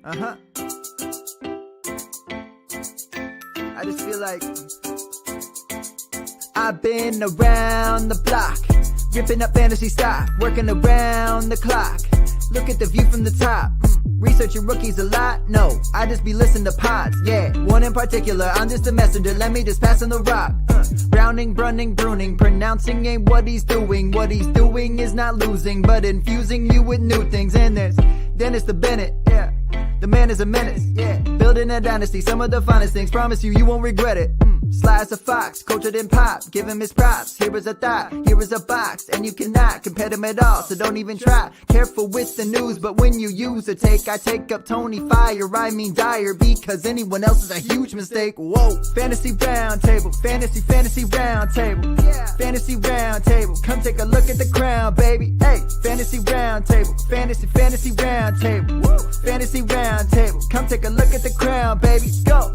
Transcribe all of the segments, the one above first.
I just feel like I've been around the block, ripping up fantasy stock, working around the clock. Look at the view from the top. Researching rookies a lot? No, I just be listening to pods. Yeah, one in particular, I'm just a messenger. Let me just pass on the rock. Browning, brunning, pruning, pronouncing ain't what he's doing. What he's doing is not losing, but infusing you with new things. And there's Dennis the Bennett, yeah. The man is a menace, yeah. Building a dynasty, some of the finest things. Promise you won't regret it. Sly as a fox, cultured in pop. Give him his props. Here is a thought, here is a box, and you cannot compare them at all. So don't even try. Careful with the news, but when you use a take, I take up Tony Fire. I mean Dyer, because anyone else is a huge mistake. Whoa, fantasy round table, fantasy round table, yeah. Fantasy round table. Come take a look at the crown, baby. Hey, fantasy round table, fantasy round table, woo. Fantasy round table. Come take a look at the crown, baby. Go.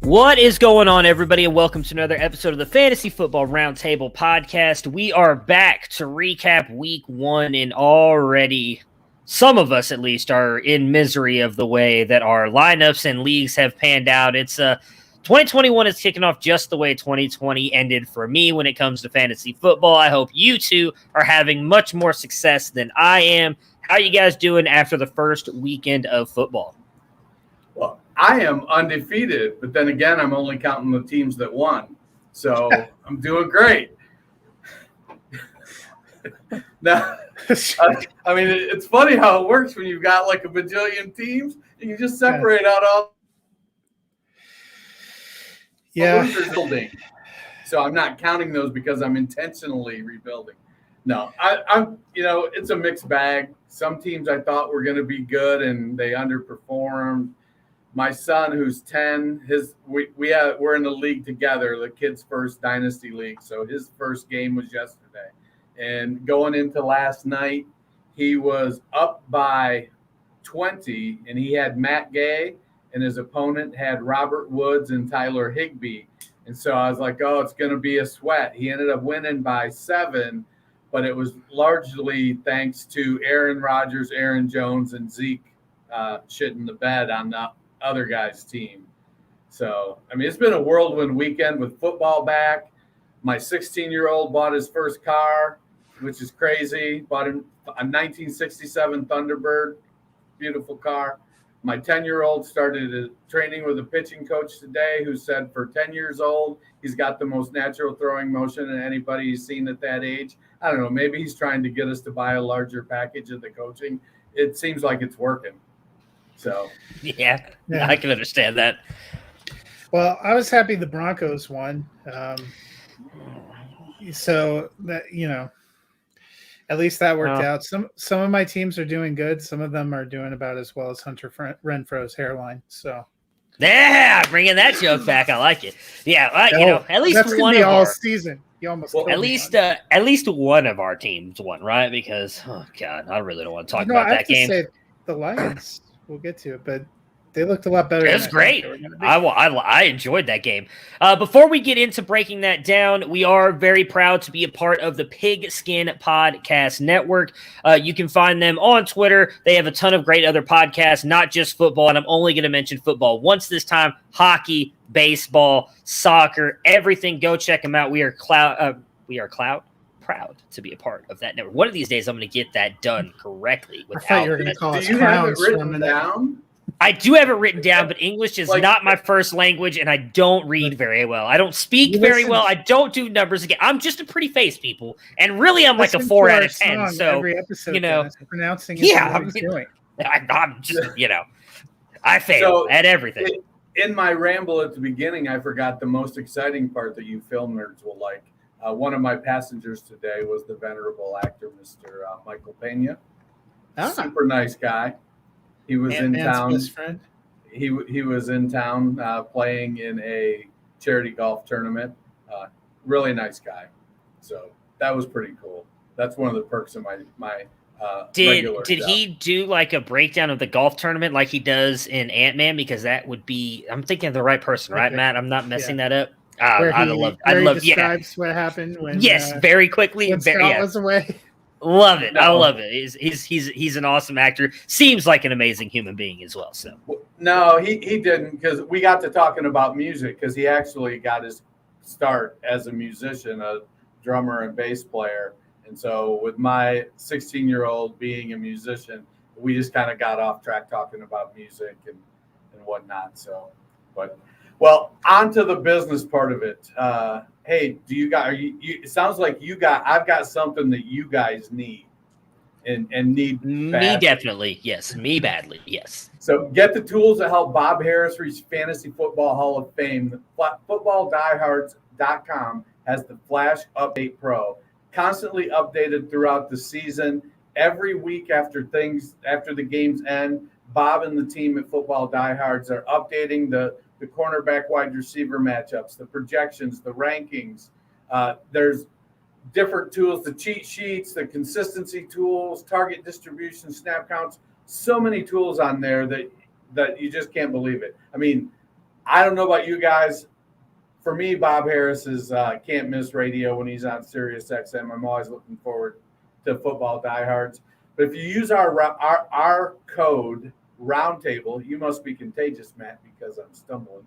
What is going on, everybody, and welcome to another episode of the Fantasy Football Roundtable podcast. We are back to recap week one, and already some of us, at least, are in misery of the way that our lineups and leagues have panned out. It's 2021 is kicking off just the way 2020 ended for me when it comes to fantasy football. I hope you two are having much more success than I am. How are you guys doing after the first weekend of football? Well, I am undefeated, but then again, I'm only counting the teams that won. So I'm doing great. Now, I mean, it's funny how it works when you've got like a bajillion teams. You can just separate out all losers building. So I'm not counting those because I'm intentionally rebuilding. No, I'm it's a mixed bag. Some teams I thought were going to be good and they underperformed. My son, who's 10, we're in the league together, the kids' first dynasty league. So his first game was yesterday. And going into last night, he was up by 20, and he had Matt Gay, and his opponent had Robert Woods and Tyler Higbee. And so I was like, oh, it's going to be a sweat. He ended up winning by 7, but it was largely thanks to Aaron Rodgers, Aaron Jones, and Zeke shitting the bed on the other guy's team. So, I mean, it's been a whirlwind weekend with football back. My 16-year-old bought his first car, which is crazy. Bought him a 1967 Thunderbird, beautiful car. My 10-year-old started training with a pitching coach today who said for 10 years old, he's got the most natural throwing motion than anybody he's seen at that age. I don't know, maybe he's trying to get us to buy a larger package of the coaching. It seems like it's working. So, yeah, I can understand that. Well, I was happy the Broncos won. So that, at least that worked out. Some of my teams are doing good. Some of them are doing about as well as Hunter Renfro's hairline. So, yeah, bringing that joke back. I like it. Yeah, at least that's one be of all our season. You almost at least one of our teams won, right? Because I really don't want to talk about that game. Say the Lions. We'll get to it, but they looked a lot better. It was great. I enjoyed that game. Before we get into breaking that down, we are very proud to be a part of the Pigskin Podcast Network. You can find them on Twitter. They have a ton of great other podcasts, not just football, and I'm only going to mention football once this time: hockey, baseball, soccer, everything. Go check them out. We are proud to be a part of that network. One of these days, I'm going to get that done correctly. I thought you were going to call us clowns. Do you have it written down? I do have it written down, but English is not my first language, and I don't read very well. I don't speak very well. I don't do numbers again. I'm just a pretty face, people, and really, I'm like a 4 out of 10. So every episode, pronouncing. I'm just I fail at everything. In my ramble at the beginning, I forgot the most exciting part that you film nerds will like. One of my passengers today was the venerable actor, Mr. Michael Pena. Super nice guy. He was in town. Best friend. He was in town playing in a charity golf tournament. Really nice guy. So that was pretty cool. That's one of the perks of my regular Did job. he do like a breakdown of the golf tournament like he does in Ant-Man? Because that would be – I'm thinking of the right person, right, Matt? I'm not messing that up. I'd love. Describes what happened when. Yes, very quickly. When Scott was away. Love it. No. I love it. He's an awesome actor. Seems like an amazing human being as well. So No, he didn't, because we got to talking about music, because he actually got his start as a musician, a drummer and bass player. And so with my 16-year-old being a musician, we just kind of got off track talking about music and whatnot. So, well, on to the business part of it. Hey, do you guys, it sounds like I've got something that you guys need and need me badly. definitely. Yes. Me badly. Yes. So get the tools that help Bob Harris reach Fantasy Football Hall of Fame. FootballDiehards.com has the Flash Update Pro, constantly updated throughout the season. Every week after the games end, Bob and the team at Football Diehards are updating the cornerback wide receiver matchups, the projections, the rankings. There's different tools, the cheat sheets, the consistency tools, target distribution, snap counts. So many tools on there that you just can't believe it. I mean, I don't know about you guys. For me, Bob Harris is can't miss radio when he's on Sirius XM. I'm always looking forward to Football Diehards. But if you use our code Roundtable, you must be contagious, Matt, because I'm stumbling.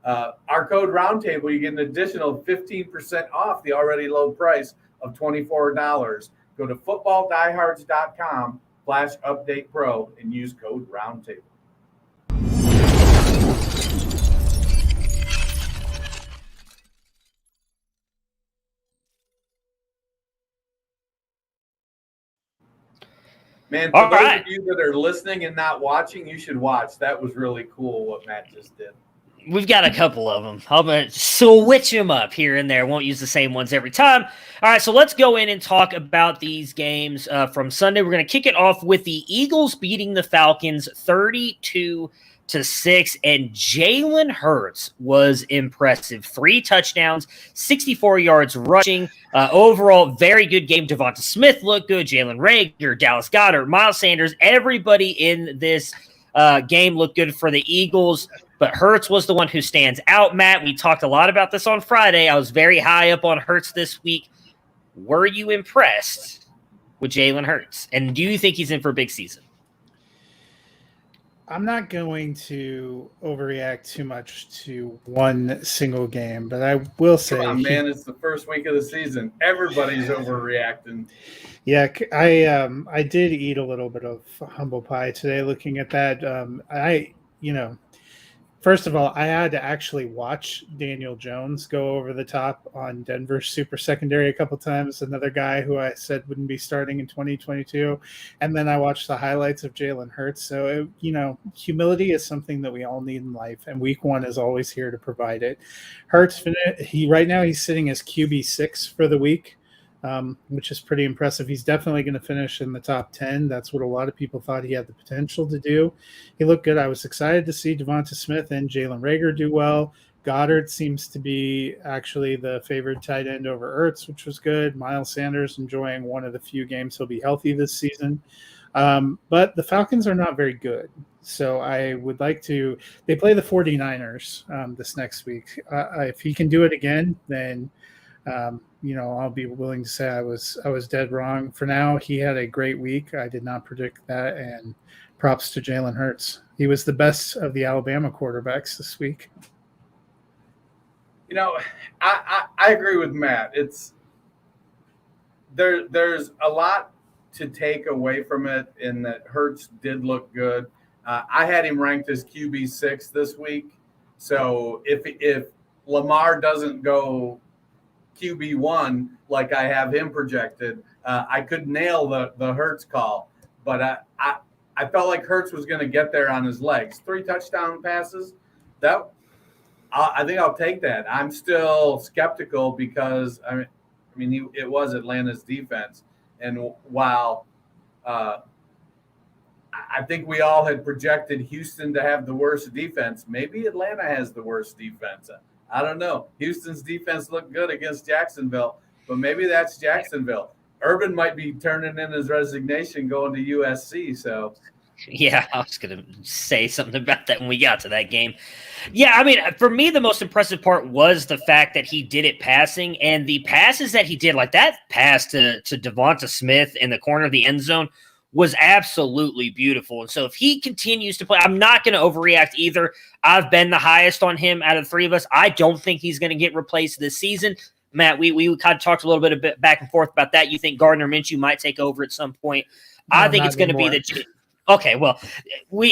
Our code Roundtable, you get an additional 15% off the already low price of $24. Go to footballdiehards.com/update pro and use code Roundtable. Man, for those of you that are listening and not watching, you should watch. That was really cool what Matt just did. We've got a couple of them. I'm going to switch them up here and there. Won't use the same ones every time. All right, so let's go in and talk about these games from Sunday. We're going to kick it off with the Eagles beating the Falcons 32-6, and Jalen Hurts was impressive. 3 touchdowns, 64 yards rushing. Overall, very good game. Devonta Smith looked good. Jalen Reagor, Dallas Goedert, Miles Sanders, everybody in this game looked good for the Eagles. But Hurts was the one who stands out, Matt. We talked a lot about this on Friday. I was very high up on Hurts this week. Were you impressed with Jalen Hurts? And do you think he's in for a big season? I'm not going to overreact too much to one single game, but I will say, come on, man, it's the first week of the season. Everybody's overreacting. Yeah, I did eat a little bit of humble pie today looking at that. First of all, I had to actually watch Daniel Jones go over the top on Denver's super secondary a couple times, another guy who I said wouldn't be starting in 2022. And then I watched the highlights of Jalen Hurts. So, humility is something that we all need in life, and week 1 is always here to provide it. Hurts, right now he's sitting as QB6 for the week. Which is pretty impressive. He's definitely going to finish in the top 10. That's what a lot of people thought he had the potential to do. He looked good. I was excited to see Devonta Smith and Jalen Reagor do well. Goddard seems to be actually the favored tight end over Ertz, which was good. Miles Sanders enjoying one of the few games he'll be healthy this season. But the Falcons are not very good. So I would like to – they play the 49ers this next week. If he can do it again, then I'll be willing to say I was dead wrong. For now, he had a great week. I did not predict that, and props to Jalen Hurts. He was the best of the Alabama quarterbacks this week. I agree with Matt. There's a lot to take away from it in that Hurts did look good. I had him ranked as QB6 this week. So if Lamar doesn't go QB1 like I have him projected, I could nail the Hurts call. But I felt like Hurts was going to get there on his legs. 3 touchdown passes. I think I'll take that. I'm still skeptical because it was Atlanta's defense, and while I think we all had projected Houston to have the worst defense, maybe Atlanta has the worst defense. I don't know. Houston's defense looked good against Jacksonville, but maybe that's Jacksonville. Urban might be turning in his resignation going to USC. So Yeah, I was going to say something about that when we got to that game. Yeah, I mean, for me, the most impressive part was the fact that he did it passing, and the passes that he did, like that pass to Devonta Smith in the corner of the end zone was absolutely beautiful. And so if he continues to play, I'm not going to overreact either. I've been the highest on him out of the three of us. I don't think he's going to get replaced this season. Matt, we kind of talked a little bit back and forth about that. You think Gardner Minshew might take over at some point. I think it's going to be the – okay, well,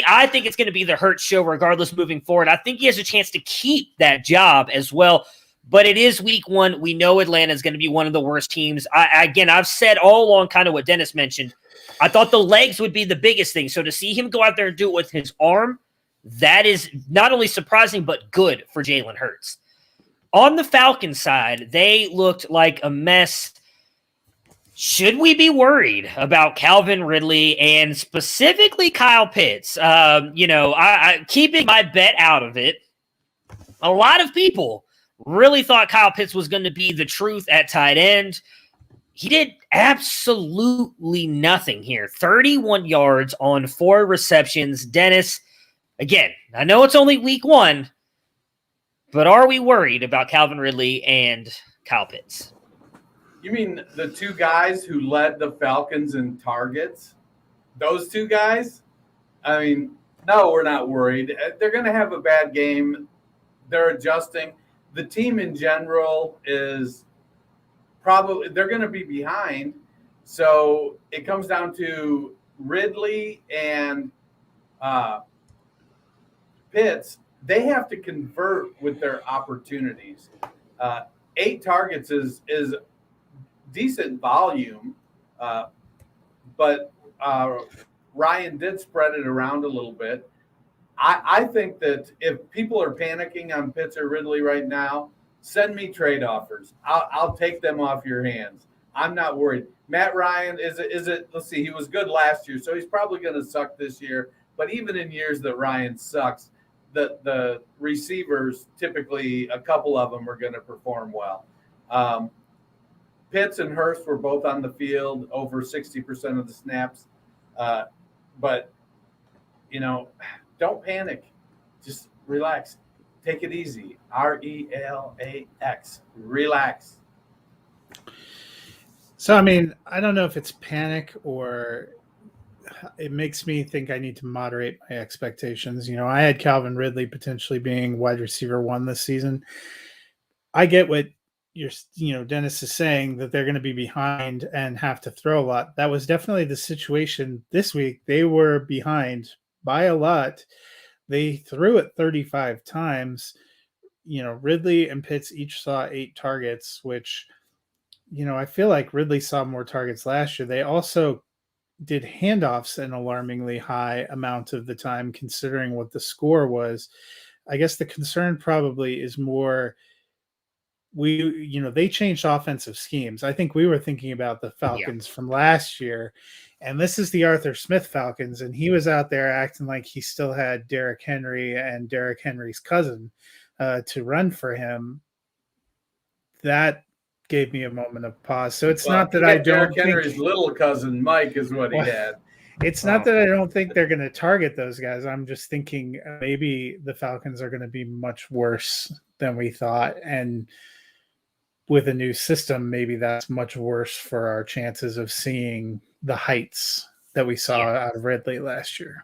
I think it's going to be the Hurts show regardless moving forward. I think he has a chance to keep that job as well. But it is week one. We know Atlanta is going to be one of the worst teams. Again, I've said all along kind of what Dennis mentioned. I thought the legs would be the biggest thing. So to see him go out there and do it with his arm, that is not only surprising, but good for Jalen Hurts. On the Falcons side, they looked like a mess. Should we be worried about Calvin Ridley and specifically Kyle Pitts? I keeping my bet out of it. A lot of people really thought Kyle Pitts was going to be the truth at tight end. He did absolutely nothing here. 31 yards on 4 receptions. Dennis, again, I know it's only week one, but are we worried about Calvin Ridley and Kyle Pitts? You mean the two guys who led the Falcons in targets? Those two guys? I mean, no, we're not worried. They're going to have a bad game. They're adjusting. The team in general is probably – they're going to be behind. So it comes down to Ridley and Pitts. They have to convert with their opportunities. 8 targets is decent volume, but Ryan did spread it around a little bit. I think that if people are panicking on Pitts or Ridley right now, send me trade offers. I'll take them off your hands. I'm not worried. Matt Ryan, is it? Let's see, he was good last year, so he's probably going to suck this year. But even in years that Ryan sucks, the receivers, typically a couple of them are going to perform well. Pitts and Hurst were both on the field over 60% of the snaps. But, don't panic. Just relax. Take it easy. RELAX. Relax. So, I mean, I don't know if it's panic or it makes me think I need to moderate my expectations. I had Calvin Ridley potentially being wide receiver 1 this season. I get what Dennis is saying, that they're going to be behind and have to throw a lot. That was definitely the situation this week. They were behind by a lot. They threw it 35 times. Ridley and Pitts each saw 8 targets, which, I feel like Ridley saw more targets last year. They also did handoffs an alarmingly high amount of the time, considering what the score was. I guess the concern probably is more they changed offensive schemes. I think we were thinking about the Falcons from last year, and this is the Arthur Smith Falcons, and he was out there acting like he still had Derrick Henry and Derrick Henry's cousin to run for him. That gave me a moment of pause. So it's not that I don't Derrick think Henry's little cousin Mike is what he had. It's not that I don't think they're going to target those guys. I'm just thinking maybe the Falcons are going to be much worse than we thought, and with a new system, maybe that's much worse for our chances of seeing the heights that we saw out of Ridley last year.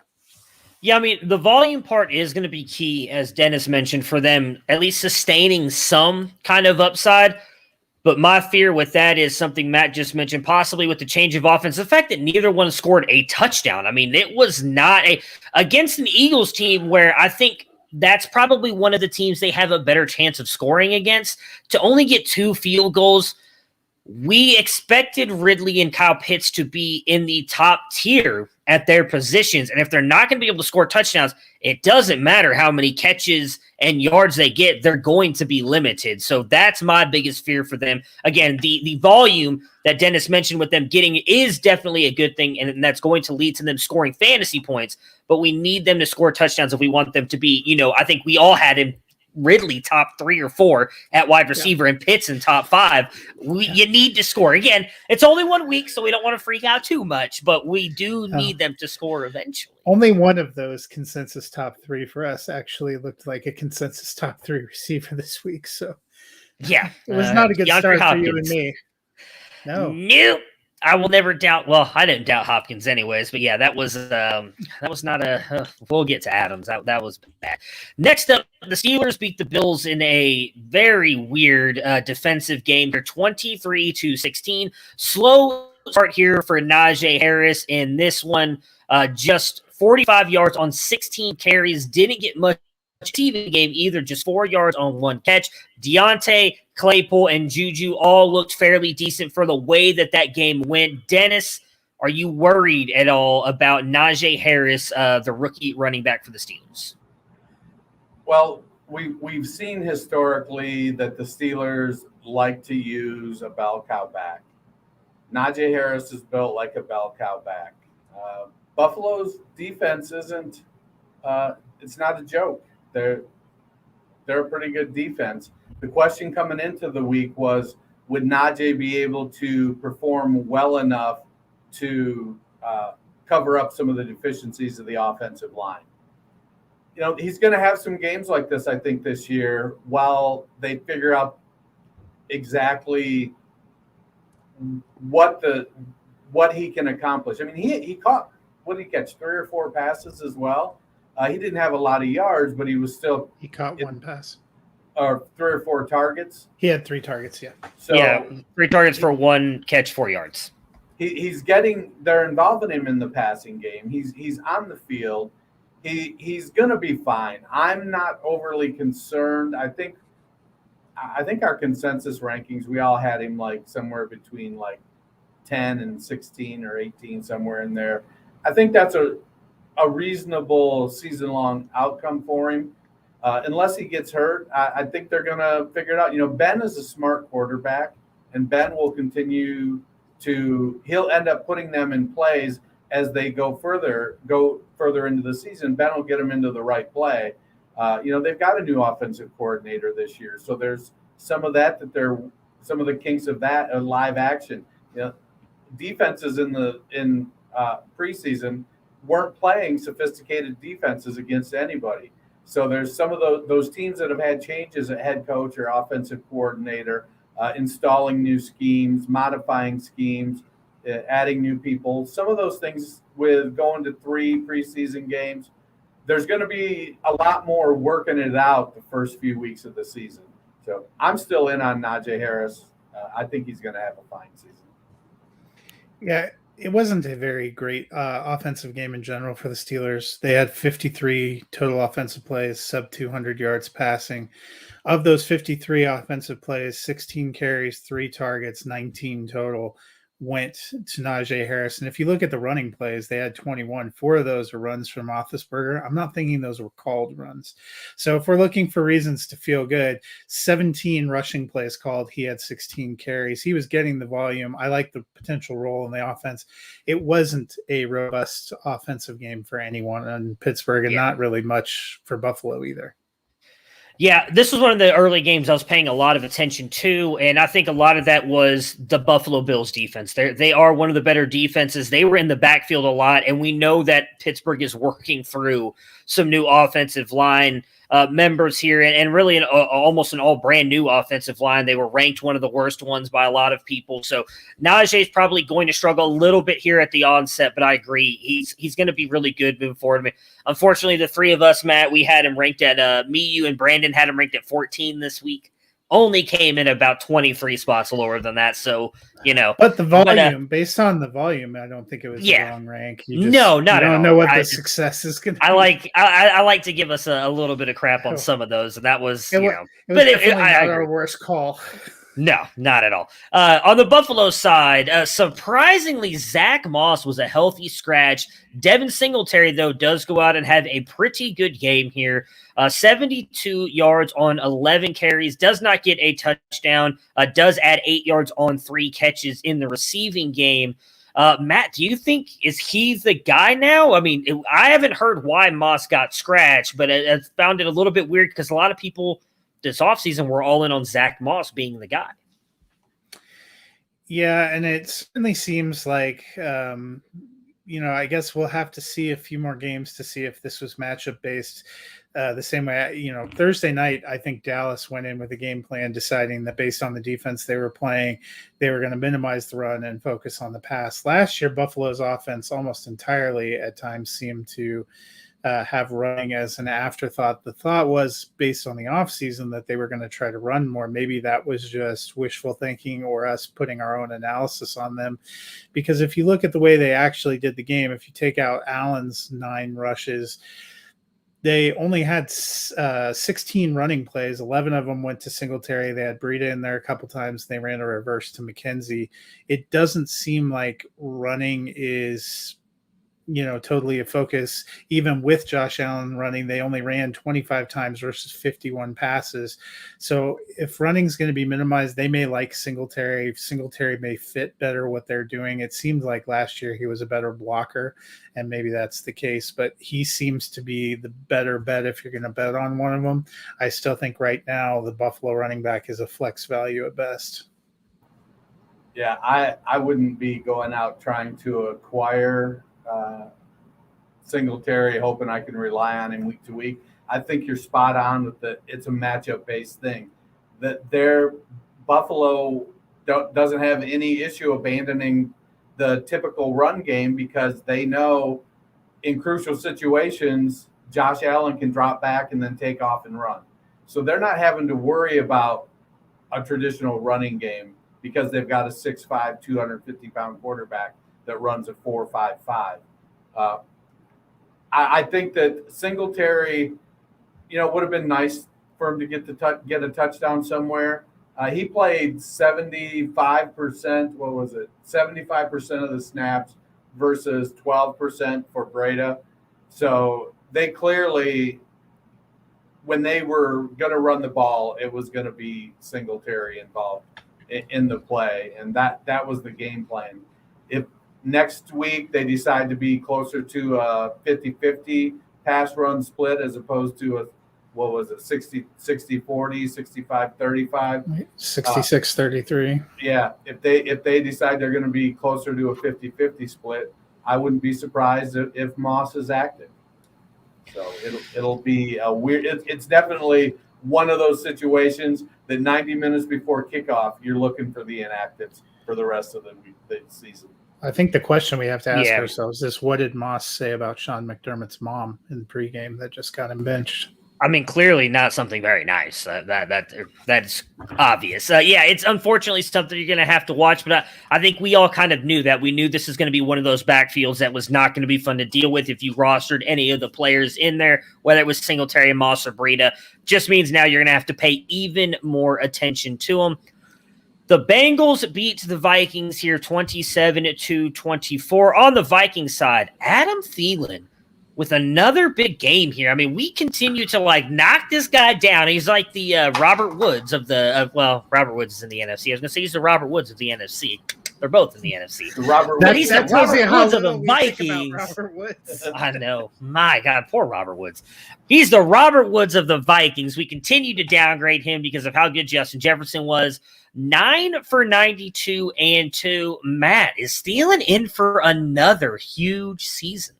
Yeah, I mean, the volume part is going to be key, as Dennis mentioned, for them at least sustaining some kind of upside. But my fear with that is something Matt just mentioned, possibly with the change of offense, the fact that neither one scored a touchdown. I mean, it was not against an Eagles team where I think that's probably one of the teams they have a better chance of scoring against. To only get 2 field goals, we expected Ridley and Kyle Pitts to be in the top tier at their positions. And if they're not going to be able to score touchdowns, it doesn't matter how many catches and yards they get, they're going to be limited. So that's my biggest fear for them. Again, the volume that Dennis mentioned with them getting is definitely a good thing, and that's going to lead to them scoring fantasy points. But we need them to score touchdowns if we want them to be, I think we all had him Ridley top 3 or 4 at wide receiver and Pitts in top 5. You need to score. Again, it's only 1 week, so we don't want to freak out too much, but we do need them to score eventually. Only one of those consensus top 3 for us actually looked like a consensus top 3 receiver this week. So yeah, it was not a good start Hopkins. for you and me. Nope. I will never doubt. Well, I didn't doubt Hopkins anyways, but yeah, that was not a. We'll get to Adams. That was bad. Next up, the Steelers beat the Bills in a very weird defensive game. They're 23-16. Slow start here for Najee Harris in this one. Just 45 yards on 16 carries. Didn't get much receiving game either, just 4 yards on 1 catch. Deontay, Claypool, and Juju all looked fairly decent for the way that game went. Dennis, are you worried at all about Najee Harris, the rookie running back for the Steelers? Well, we've seen historically that the Steelers like to use a bell cow back. Najee Harris is built like a bell cow back. Buffalo's defense isn't it's not a joke. They're a pretty good defense. The question coming into the week was, would Najee be able to perform well enough to cover up some of the deficiencies of the offensive line? You know, he's going to have some games like this, I think, this year while they figure out exactly what he can accomplish. I mean, he caught, what did he catch, 3 or 4 passes as well? He didn't have a lot of yards, but he caught 1 pass. Or 3 or 4 targets. He had 3 targets, yeah. So 3 targets for 1 catch, 4 yards. They're involving him in the passing game. He's on the field. He's going to be fine. I'm not overly concerned. I think our consensus rankings, we all had him like somewhere between like 10 and 16 or 18, somewhere in there. I think that's a reasonable season-long outcome for him. Unless he gets hurt, I think they're going to figure it out. You know, Ben is a smart quarterback, and Ben will continue he'll end up putting them in plays as they go further into the season. Ben will get them into the right play. You know, they've got a new offensive coordinator this year, so there's some of that some of the kinks of that are live action. You know, defenses in preseason weren't playing sophisticated defenses against anybody. So there's some of those teams that have had changes at head coach or offensive coordinator, installing new schemes, modifying schemes, adding new people. Some of those things with going to 3 preseason games, there's going to be a lot more working it out the first few weeks of the season. So I'm still in on Najee Harris. I think he's going to have a fine season. Yeah, it wasn't a very great offensive game in general for the Steelers. They had 53 total offensive plays, sub 200 yards passing. Of those 53 offensive plays, 16 carries, 3 targets, 19 total went to Najee Harris. And if you look at the running plays, they had 21. 4 of those were runs from Roethlisberger. I'm not thinking those were called runs. So if we're looking for reasons to feel good, 17 rushing plays called. He had 16 carries. He was getting the volume. I like the potential role in the offense. It wasn't a robust offensive game for anyone in Pittsburgh, and not really much for Buffalo either. Yeah, this was one of the early games I was paying a lot of attention to, and I think a lot of that was the Buffalo Bills defense. They are one of the better defenses. They were in the backfield a lot, and we know that Pittsburgh is working through some new offensive line members here, and really almost an all brand new offensive line. They were ranked one of the worst ones by a lot of people. So Najee is probably going to struggle a little bit here at the onset, but I agree. He's going to be really good moving forward. I mean, unfortunately, the 3 of us, Matt, we had him ranked at me, you, and Brandon had him ranked at 14 this week. Only came in about 23 spots lower than that. So, you know. But the volume, based on the volume, I don't think it was the wrong rank. No, not at all. I don't know what the success is going to be. I like to give us a little bit of crap on some of those, and that was, it was definitely not our worst call. No, not at all. On the Buffalo side, surprisingly, Zach Moss was a healthy scratch. Devin Singletary, though, does go out and have a pretty good game here. 72 yards on 11 carries, does not get a touchdown, does add 8 yards on 3 catches in the receiving game. Matt, do you think is he the guy now? I mean, I haven't heard why Moss got scratched, but I found it a little bit weird because a lot of people this offseason were all in on Zach Moss being the guy. Yeah, and it certainly seems like, I guess we'll have to see a few more games to see if this was matchup based the same way. Thursday night, I think Dallas went in with a game plan deciding that based on the defense they were playing, they were going to minimize the run and focus on the pass. Last year, Buffalo's offense almost entirely at times seemed to have running as an afterthought. The thought was based on the offseason that they were going to try to run more. Maybe that was just wishful thinking or us putting our own analysis on them. Because if you look at the way they actually did the game, if you take out Allen's 9 rushes, they only had 16 running plays. 11 of them went to Singletary. They had Breida in there a couple times. They ran a reverse to McKenzie. It doesn't seem like running is totally a focus. Even with Josh Allen running, they only ran 25 times versus 51 passes. So if running is going to be minimized, they may like Singletary. Singletary may fit better what they're doing. It seems like last year he was a better blocker, and maybe that's the case, but he seems to be the better bet if you're going to bet on one of them. I still think right now the Buffalo running back is a flex value at best. Yeah, I wouldn't be going out trying to acquire Singletary, hoping I can rely on him week to week. I think you're spot on with it's a matchup based thing. That their Buffalo doesn't have any issue abandoning the typical run game because they know in crucial situations Josh Allen can drop back and then take off and run. So they're not having to worry about a traditional running game because they've got a 6'5", 250-pound quarterback that runs a 4.55. I think that Singletary, would have been nice for him to get a touchdown somewhere. He played 75%. What was it? 75% of the snaps versus 12% for Breida. So they clearly, when they were going to run the ball, it was going to be Singletary involved in the play, and that was the game plan. If next week they decide to be closer to a 50-50 pass run split as opposed to a 60-40, 65-35, 66-33. Yeah, if they decide they're going to be closer to a 50-50 split, I wouldn't be surprised if Moss is active. So it'll be a weird. It's definitely one of those situations that 90 minutes before kickoff you're looking for the inactives for the rest of the season. I think the question we have to ask ourselves is, what did Moss say about Sean McDermott's mom in the pregame that just got him benched? I mean, clearly not something very nice. That's obvious. It's unfortunately something you're going to have to watch, but I think we all kind of knew that. We knew this is going to be one of those backfields that was not going to be fun to deal with if you rostered any of the players in there, whether it was Singletary, Moss, or Breida. Just means now you're going to have to pay even more attention to them. The Bengals beat the Vikings here 27-24. On the Vikings side, Adam Thielen with another big game here. I mean, we continue to knock this guy down. He's like the Robert Woods of Robert Woods is in the NFC. I was going to say he's the Robert Woods of the NFC. They're both in the NFC. He's the Robert Woods of the Vikings. Robert Woods. I know. My God, poor Robert Woods. He's the Robert Woods of the Vikings. We continue to downgrade him because of how good Justin Jefferson was. 9 for 92 and 2. Matt, is Thielen in for another huge season?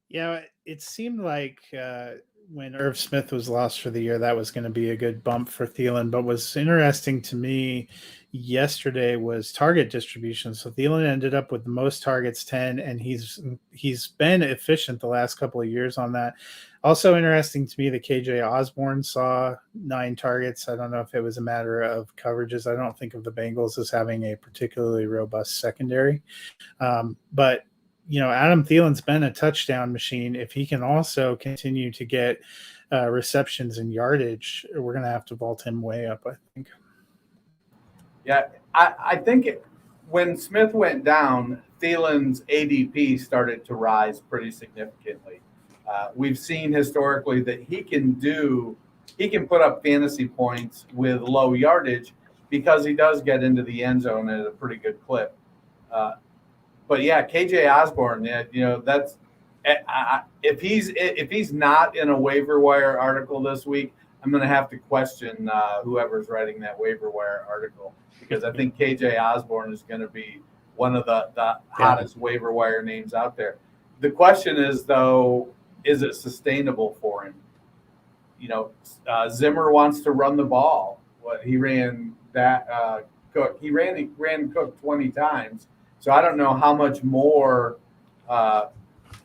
Yeah, it seemed like when Irv Smith was lost for the year, that was going to be a good bump for Thielen. But what's interesting to me yesterday was target distribution. So Thielen ended up with the most targets, 10, and he's been efficient the last couple of years on that. Also interesting to me that KJ Osborne saw 9 targets. I don't know if it was a matter of coverages. I don't think of the Bengals as having a particularly robust secondary. But Adam Thielen's been a touchdown machine. If he can also continue to get receptions and yardage, we're going to have to vault him way up, I think. Yeah, I think when Smith went down, Thielen's ADP started to rise pretty significantly. We've seen historically that he can put up fantasy points with low yardage because he does get into the end zone at a pretty good clip. but yeah, KJ Osborne. Yeah, that's if he's not in a waiver wire article this week, I'm going to have to question whoever's writing that waiver wire article, because I think KJ Osborne is going to be one of the hottest waiver wire names out there. The question is, though, is it sustainable for him? Zimmer wants to run the ball. He ran Cook. He ran Cook 20 times. So I don't know how much more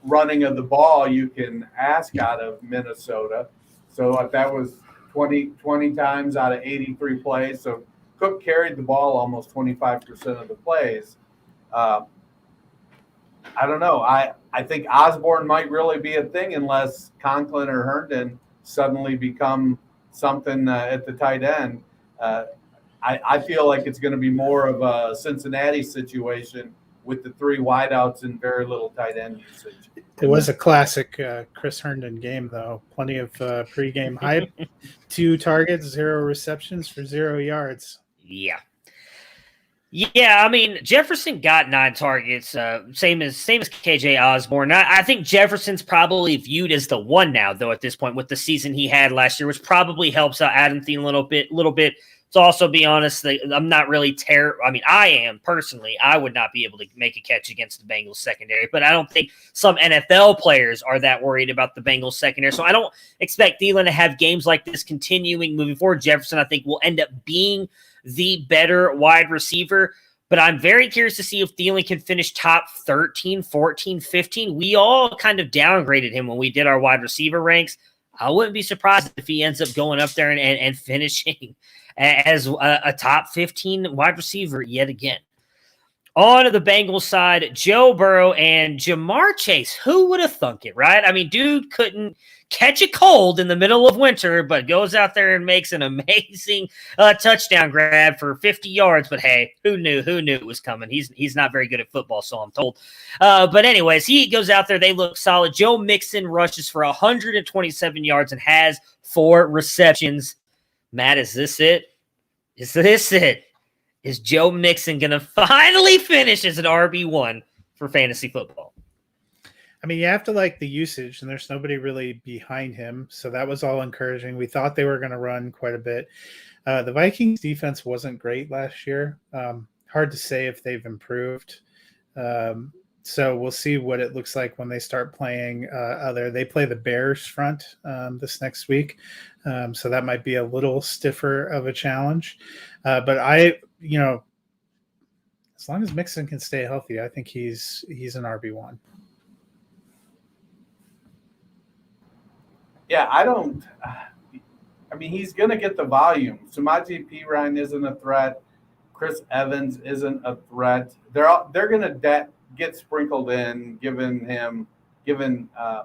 running of the ball you can ask out of Minnesota. So if that was 20 times out of 83 plays. So Cook carried the ball almost 25% of the plays. I don't know. I think Osborne might really be a thing unless Conklin or Herndon suddenly become something at the tight end. I feel like it's going to be more of a Cincinnati situation with the three wideouts and very little tight end usage. It was a classic Chris Herndon game, though. Plenty of pregame hype. 2 targets, 0 receptions for 0 yards. Yeah. Yeah, I mean, Jefferson got 9 targets, same as KJ Osborne. I think Jefferson's probably viewed as the one now, though, at this point with the season he had last year, which probably helps out Adam Thielen a little bit. To also be honest, I'm not really I am personally. I would not be able to make a catch against the Bengals secondary, but I don't think some NFL players are that worried about the Bengals secondary. So I don't expect Thielen to have games like this continuing moving forward. Jefferson, I think, will end up being the better wide receiver, but I'm very curious to see if Thielen can finish top 13, 14, 15. We all kind of downgraded him when we did our wide receiver ranks. I wouldn't be surprised if he ends up going up there and finishing as a top 15 wide receiver yet again. On the Bengals side, Joe Burrow and Jamar Chase. Who would have thunk it, right? I mean, dude couldn't catch a cold in the middle of winter, but goes out there and makes an amazing touchdown grab for 50 yards. But hey, who knew? Who knew it was coming? He's not very good at football, so I'm told. But anyways, he goes out there. They look solid. Joe Mixon rushes for 127 yards and has 4 receptions. Matt, is this it? Is this it? Is Joe Mixon going to finally finish as an RB1 for fantasy football? I mean, you have to like the usage, and there's nobody really behind him. So that was all encouraging. We thought they were going to run quite a bit. The Vikings defense wasn't great last year. Hard to say if they've improved. So we'll see what it looks like when they start playing they play the Bears front this next week. So that might be a little stiffer of a challenge. But as long as Mixon can stay healthy, I think he's an RB1. Yeah, he's going to get the volume. Samaje Perine isn't a threat. Chris Evans isn't a threat. They're going to get sprinkled in, giving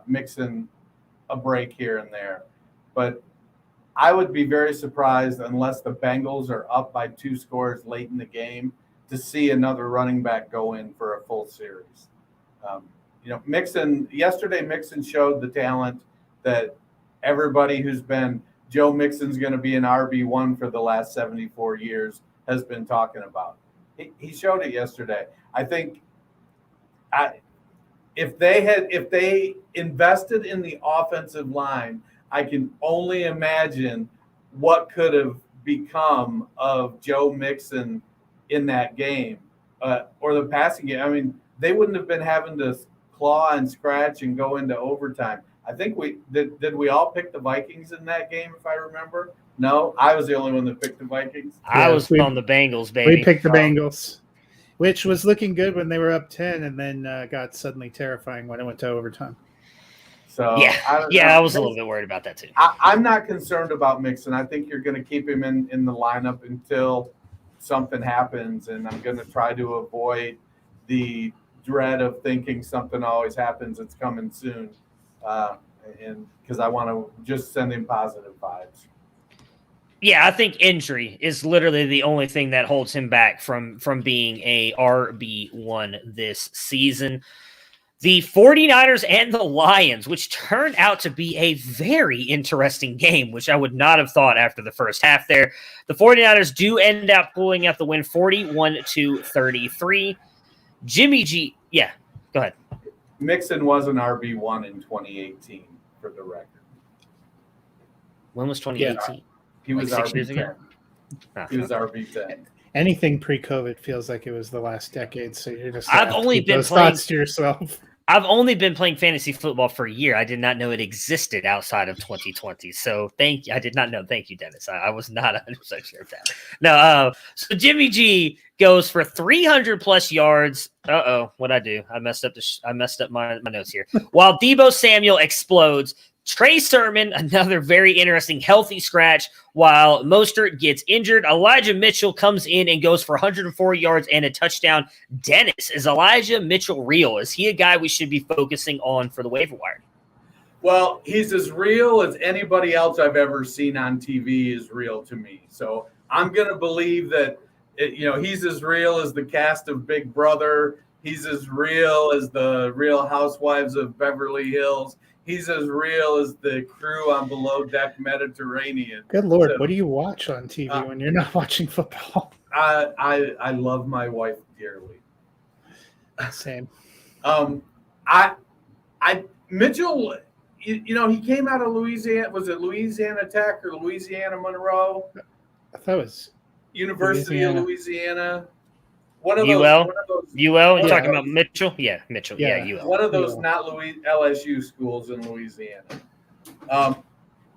Mixon a break here and there. But I would be very surprised, unless the Bengals are up by 2 scores late in the game, to see Mixon go in for a full series. Mixon showed the talent that everybody who's been Joe Mixon's going to be an RB1 for the last 74 years has been talking about. He showed it yesterday. I think if they invested in the offensive line, I can only imagine what could have become of Joe Mixon in that game or the passing game. I mean, they wouldn't have been having to claw and scratch and go into overtime. I think did we all pick the Vikings in that game, if I remember? No, I was the only one that picked the Vikings. I was on the Bengals, baby. We picked the Bengals, which was looking good when they were up 10 and then got suddenly terrifying when it went to overtime. So I was a little bit worried about that too. I'm not concerned about Mixon. I think you're going to keep him in the lineup until something happens, and I'm going to try to avoid the dread of thinking something always happens. It's coming soon. And because I want to just send him positive vibes. Yeah, I think injury is literally the only thing that holds him back from being a RB1 this season. The 49ers and the Lions, which turned out to be a very interesting game, which I would not have thought after the first half there. The 49ers do end up pulling out the win 41-33. Jimmy G. Yeah, go ahead. Mixon was an RB1 in 2018 for the record. When was 2018? He was 6 years ago? RB10. He was RB10. Anything pre-COVID feels like it was the last decade. So you're just I've only been those playing thoughts to yourself. I've only been playing fantasy football for a year. I did not know it existed outside of 2020. So thank you. I did not know. Thank you, Dennis. I was not 100% sure of that. No. So Jimmy G goes for 300 plus yards. What'd I do? I messed up my notes here. While Deebo Samuel explodes, Trey Sermon, another very interesting healthy scratch, while Mostert gets injured. Elijah Mitchell comes in and goes for 104 yards and a touchdown. Dennis, is Elijah Mitchell real? Is he a guy we should be focusing on for the waiver wire? Well, he's as real as anybody else I've ever seen on TV is real to me. So I'm going to believe that, he's as real as the cast of Big Brother. He's as real as the Real Housewives of Beverly Hills. He's as real as the crew on Below Deck Mediterranean. Good Lord, what do you watch on TV when you're not watching football? I love my wife dearly. Same. Mitchell, he came out of Louisiana. Was it Louisiana Tech or Louisiana Monroe? I thought it was University of Louisiana. One of UL? those. UL? You're talking about Mitchell? Yeah, Mitchell. Yeah, UL. One of those not LSU schools in Louisiana.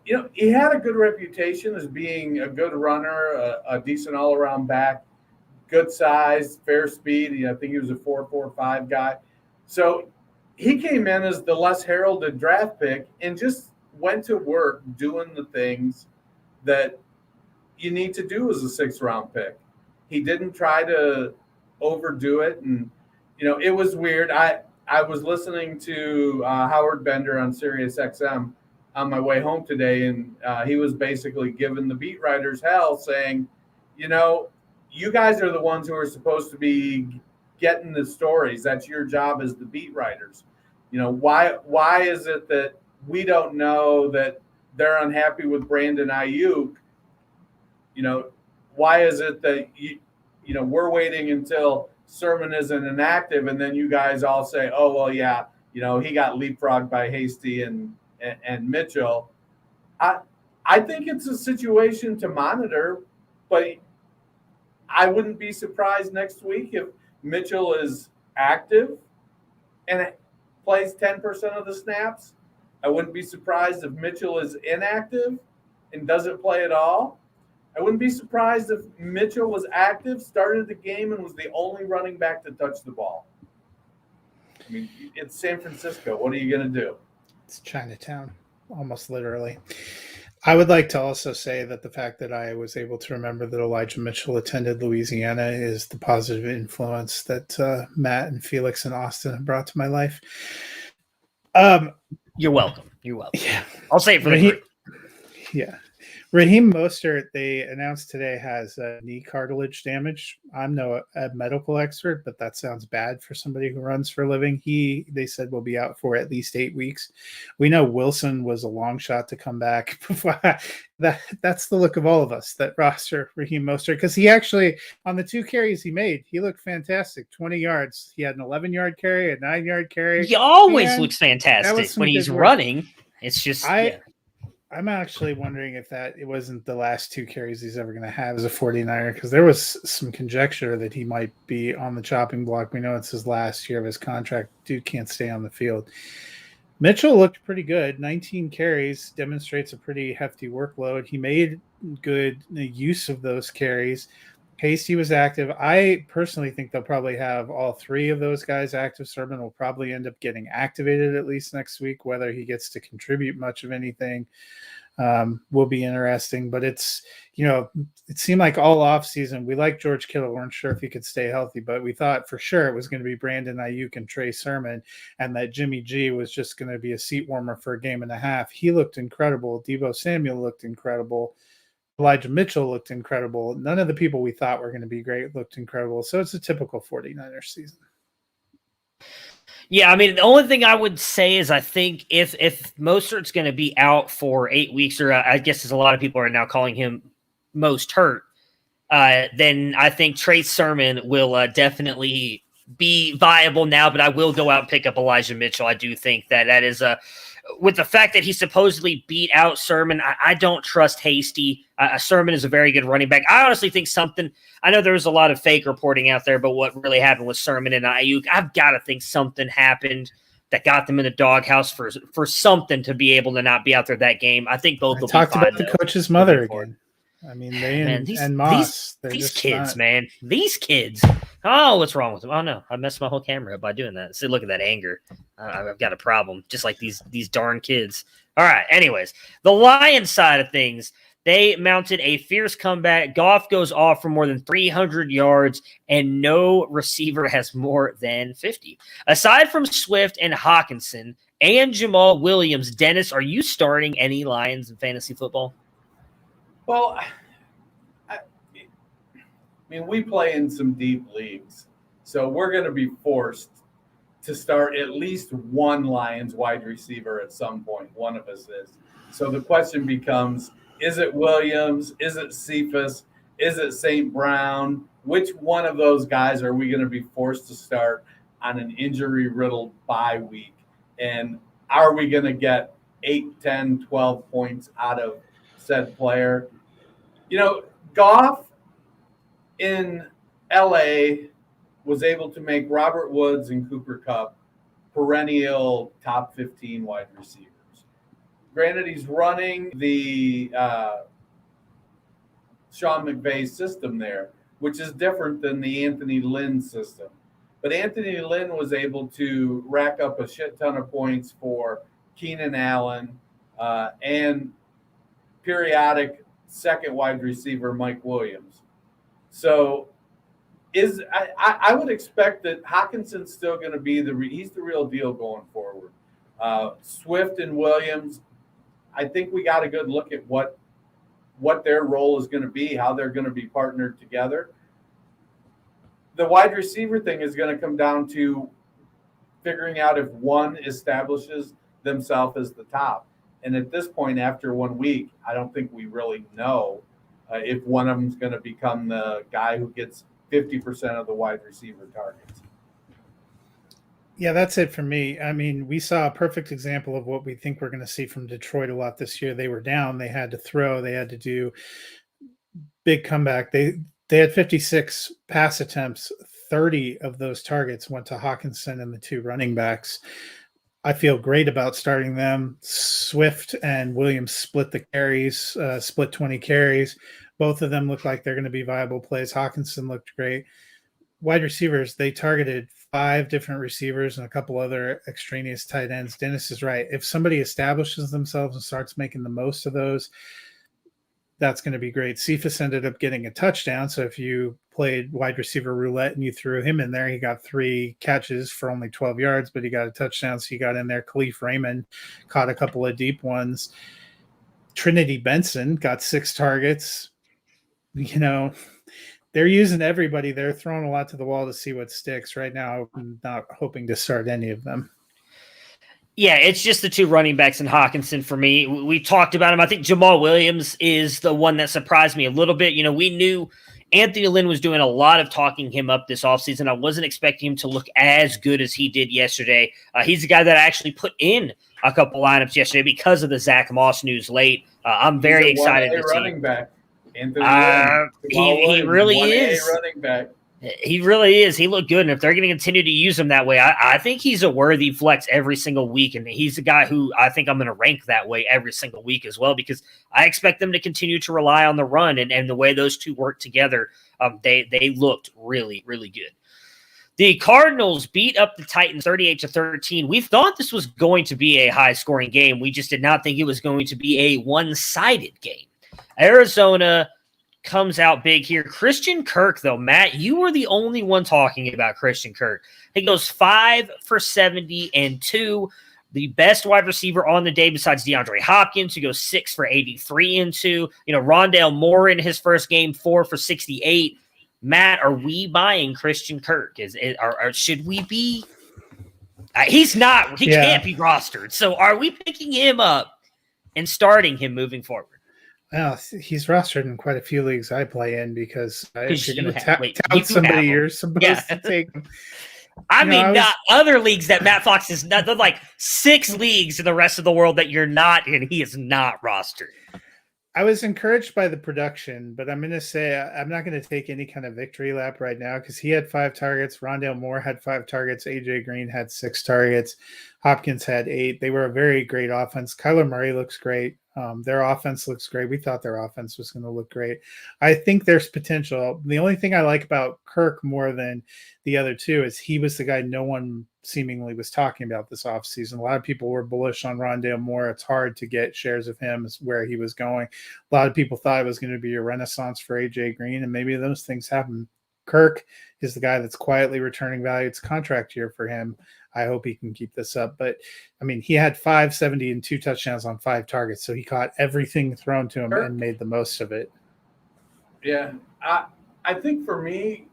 He had a good reputation as being a good runner, a decent all-around back, good size, fair speed. I think he was a 4.45 guy. So he came in as the less heralded draft pick and just went to work doing the things that you need to do as a sixth-round pick. He didn't try to overdo it, and it was weird. I was listening to Howard Bender on Sirius XM on my way home today, and he was basically giving the beat writers hell, saying, you guys are the ones who are supposed to be getting the stories. That's your job as the beat writers. Why is it that we don't know that they're unhappy with Brandon Ayuk? Why is it that we're waiting until Sermon isn't inactive, and then you guys all say, oh, well, yeah, he got leapfrogged by Hasty and Mitchell. I think it's a situation to monitor, but I wouldn't be surprised next week if Mitchell is active and plays 10% of the snaps. I wouldn't be surprised if Mitchell is inactive and doesn't play at all. I wouldn't be surprised if Mitchell was active, started the game, and was the only running back to touch the ball. I mean, it's San Francisco. What are you going to do? It's Chinatown, almost literally. I would like to also say that the fact that I was able to remember that Elijah Mitchell attended Louisiana is the positive influence that Matt and Felix and Austin have brought to my life. You're welcome. You're welcome. Yeah. I'll say it for the group. Yeah. Raheem Mostert, they announced today, has knee cartilage damage. I'm no medical expert, but that sounds bad for somebody who runs for a living. They said will be out for at least 8 weeks. We know Wilson was a long shot to come back. That's the look of all of us that roster Raheem Mostert, because he actually, on the 2 carries he made, he looked fantastic. 20 yards. He had an 11-yard carry, a 9-yard carry. He always looks fantastic when he's running. It's just I'm actually wondering if it wasn't the last 2 carries he's ever going to have as a 49er, because there was some conjecture that he might be on the chopping block. We know it's his last year of his contract. Dude can't stay on the field. Mitchell looked pretty good. 19 carries demonstrates a pretty hefty workload. He made good use of those carries. Hasty was active. I personally think they'll probably have all 3 of those guys active. Sermon will probably end up getting activated at least next week. Whether he gets to contribute much of anything will be interesting. But it's, it seemed like all offseason, we like George Kittle. Weren't sure if he could stay healthy, but we thought for sure it was going to be Brandon Ayuk and Trey Sermon, and that Jimmy G was just going to be a seat warmer for a game and a half. He looked incredible. Deebo Samuel looked incredible. Elijah Mitchell looked incredible. None of the people we thought were going to be great looked incredible. So it's a typical 49ers season. Yeah, I mean, the only thing I would say is I think if Mostert's going to be out for 8 weeks, or I guess as a lot of people are now calling him most hurt, then I think Trey Sermon will definitely be viable now, but I will go out and pick up Elijah Mitchell. I do think that is with the fact that he supposedly beat out Sermon, I don't trust Hasty. Sermon is a very good running back. I honestly think I know there was a lot of fake reporting out there, but what really happened with Sermon and Ayuk, I've got to think something happened that got them in the doghouse for something to be able to not be out there that game. I think both will be fine. Talked about the coach's mother again. I mean, and Moss. These kids, man. These kids. Oh, what's wrong with them? Oh, no. I messed my whole camera up by doing that. See, look at that anger. I've got a problem, just like these darn kids. All right, anyways. The Lions side of things, they mounted a fierce comeback. Goff goes off for more than 300 yards, and no receiver has more than 50. Aside from Swift and Hawkinson and Jamal Williams, Dennis, are you starting any Lions in fantasy football? Well, I mean, we play in some deep leagues, so we're going to be forced to start at least one Lions wide receiver at some point. One of us is. So the question becomes, is it Williams? Is it Cephas? Is it St. Brown? Which one of those guys are we going to be forced to start on an injury-riddled bye week? And are we going to get 8, 10, 12 points out of said player? You know, Goff in LA was able to make Robert Woods and Cooper Kupp perennial top 15 wide receivers. Granted, he's running the Sean McVay system there, which is different than the Anthony Lynn system. But Anthony Lynn was able to rack up a shit ton of points for Keenan Allen and periodic second wide receiver Mike Williams. So I would expect that Hawkinson's still going to be he's the real deal going forward. Swift and Williams, I think we got a good look at what their role is going to be, how they're going to be partnered together. The wide receiver thing is going to come down to figuring out if one establishes themselves as the top. And at this point, after 1 week, I don't think we really know if one of them is going to become the guy who gets 50% of the wide receiver targets. Yeah, that's it for me. I mean, we saw a perfect example of what we think we're going to see from Detroit a lot this year. They were down. They had to throw. They had to do big comeback. They had 56 pass attempts. 30 of those targets went to Hawkinson and the two running backs. I feel great about starting them. Swift and Williams split the carries, split 20 carries. Both of them look like they're going to be viable plays. Hawkinson looked great. Wide receivers, they targeted 5 different receivers and a couple other extraneous tight ends. Dennis is right. If somebody establishes themselves and starts making the most of those, that's going to be great. Cephas ended up getting a touchdown. So if you played wide receiver roulette and you threw him in there, he got 3 catches for only 12 yards, but he got a touchdown. So he got in there. Khalif Raymond caught a couple of deep ones. Trinity Benson got 6 targets. You know, they're using everybody. They're throwing a lot to the wall to see what sticks. Right now, I'm not hoping to start any of them. Yeah, it's just the 2 running backs and Hawkinson for me. We talked about him. I think Jamal Williams is the one that surprised me a little bit. You know, we knew Anthony Lynn was doing a lot of talking him up this offseason. I wasn't expecting him to look as good as he did yesterday. He's a guy that I actually put in a couple lineups yesterday because of the Zach Moss news late. I'm very excited to see. Running back. Anthony Lynn, he really is. Running back. He really is. He looked good, and if they're going to continue to use him that way, I think he's a worthy flex every single week, and he's a guy who I think I'm going to rank that way every single week as well, because I expect them to continue to rely on the run, and the way those two work together, they looked really, really good. The Cardinals beat up the Titans 38-13. We thought this was going to be a high-scoring game. We just did not think it was going to be a one-sided game. Arizona comes out big here. Christian Kirk, though, Matt, you were the only one talking about Christian Kirk. He goes 5 for 70 and 2, the best wide receiver on the day besides DeAndre Hopkins, who goes 6 for 83 and 2. You know, Rondale Moore in his first game, 4 for 68. Matt, are we buying Christian Kirk? Should we be? He's not. He can't be rostered. So are we picking him up and starting him moving forward? Well, he's rostered in quite a few leagues I play in because if you're going to tout somebody, you're supposed to take him. Not other leagues that Matt Fox is not. They're like 6 leagues in the rest of the world that you're not in. He is not rostered. I was encouraged by the production, but I'm going to say I'm not going to take any kind of victory lap right now because he had 5 targets. Rondale Moore had 5 targets. AJ Green had 6 targets. Hopkins had 8. They were a very great offense. Kyler Murray looks great. Their offense looks great. We thought their offense was going to look great. I think there's potential. The only thing I like about Kirk more than the other two is he was the guy no one seemingly was talking about this offseason. A lot of people were bullish on Rondale Moore. It's hard to get shares of him where he was going. A lot of people thought it was going to be a renaissance for AJ Green, and maybe those things happen. Kirk is the guy that's quietly returning value. It's a contract year for him. I hope he can keep this up. But, I mean, he had 570 and 2 touchdowns on 5 targets, so he caught everything thrown to him and made the most of it. Yeah, I think for me,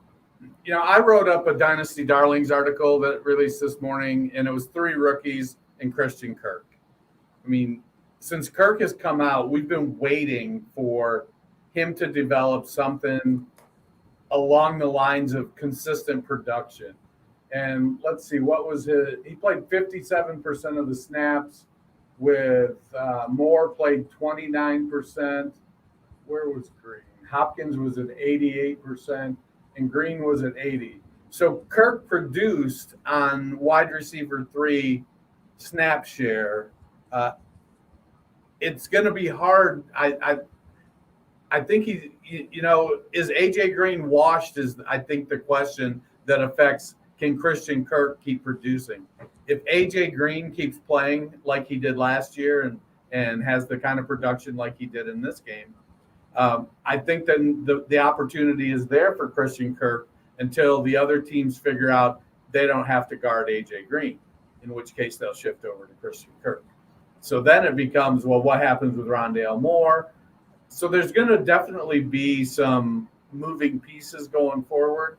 I wrote up a Dynasty Darlings article that released this morning, and it was 3 rookies and Christian Kirk. I mean, since Kirk has come out, we've been waiting for him to develop something along the lines of consistent production. And let's see, what was he played 57% of the snaps with Moore played 29%. Where was Green? Hopkins was at 88% and Green was at 80. So Kirk produced on wide receiver 3 snap share. It's going to be hard. I think is AJ Green washed is I think the question that affects can Christian Kirk keep producing. If AJ Green keeps playing like he did last year and has the kind of production like he did in this game, I think then the opportunity is there for Christian Kirk until the other teams figure out they don't have to guard AJ Green, in which case they'll shift over to Christian Kirk. So then it becomes, well, what happens with Rondale Moore? So there's going to definitely be some moving pieces going forward.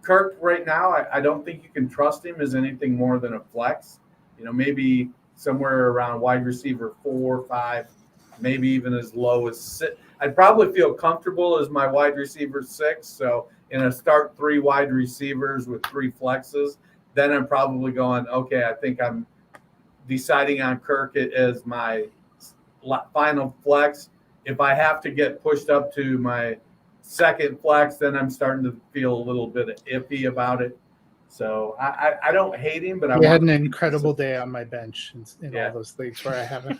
Kirk right now, I don't think you can trust him as anything more than a flex. Maybe somewhere around wide receiver 4 or 5, maybe even as low as 6. I'd probably feel comfortable as my wide receiver 6. So in a start 3 wide receivers with 3 flexes, then I'm probably going, okay, I think I'm deciding on Kirk as my final flex. If I have to get pushed up to my second flex, then I'm starting to feel a little bit iffy about it. So I don't hate him, but I had an incredible day on my bench in all those leagues where I haven't.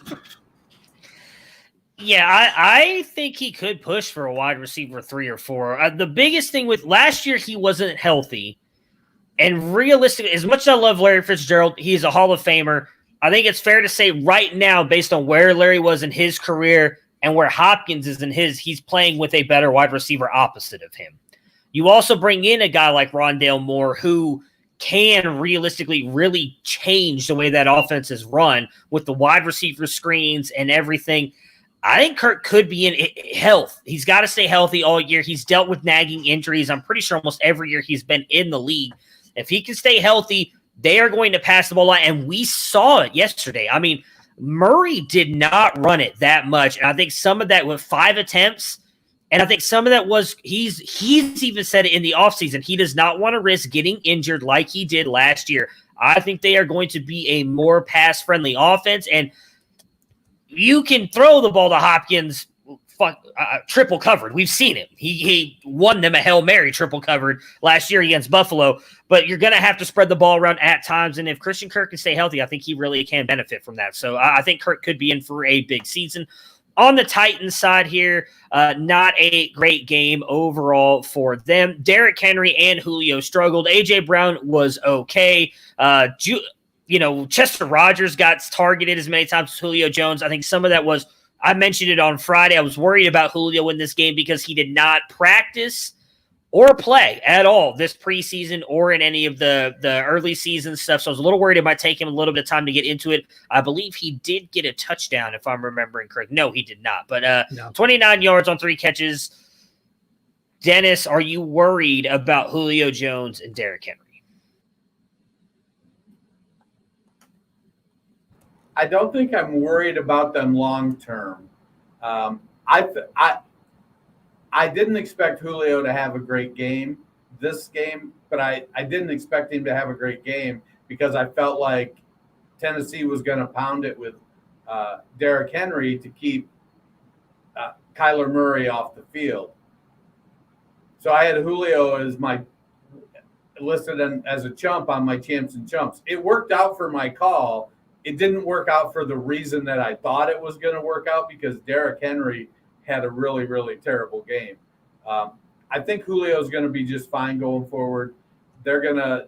Yeah, I think he could push for a wide receiver 3 or 4. The biggest thing with last year, he wasn't healthy. And realistically, as much as I love Larry Fitzgerald, he's a Hall of Famer. I think it's fair to say right now, based on where Larry was in his career and where Hopkins is in his, he's playing with a better wide receiver opposite of him. You also bring in a guy like Rondale Moore who can realistically really change the way that offense is run with the wide receiver screens and everything. I think Kirk could be in health. He's got to stay healthy all year. He's dealt with nagging injuries. I'm pretty sure almost every year he's been in the league. If he can stay healthy, they are going to pass the ball a lot, and we saw it yesterday. I mean, Murray did not run it that much, and I think some of that with 5 attempts, and I think some of that was he's even said it in the offseason. He does not want to risk getting injured like he did last year. I think they are going to be a more pass-friendly offense, and you can throw the ball to Hopkins triple covered. We've seen him. He won them a Hail Mary triple covered last year against Buffalo, but you're going to have to spread the ball around at times, and if Christian Kirk can stay healthy, I think he really can benefit from that. So I think Kirk could be in for a big season. On the Titans side here, not a great game overall for them. Derrick Henry and Julio struggled. A.J. Brown was okay. Chester Rogers got targeted as many times as Julio Jones. I think some of that was, I mentioned it on Friday, I was worried about Julio in this game because he did not practice or play at all this preseason or in any of the early season stuff. So I was a little worried it might take him a little bit of time to get into it. I believe he did get a touchdown, if I'm remembering correct. No, he did not. But no. 29 yards on 3 catches. Dennis, are you worried about Julio Jones and Derrick Henry? I don't think I'm worried about them long term. I didn't expect Julio to have a great game, this game, but I didn't expect him to have a great game because I felt like Tennessee was going to pound it with Derrick Henry to keep Kyler Murray off the field. So I had Julio as my listed as a chump on my champs and chumps. It worked out for my call. It didn't work out for the reason that I thought it was going to work out because Derrick Henry had a really, really terrible game. I think Julio is going to be just fine going forward. They're going to,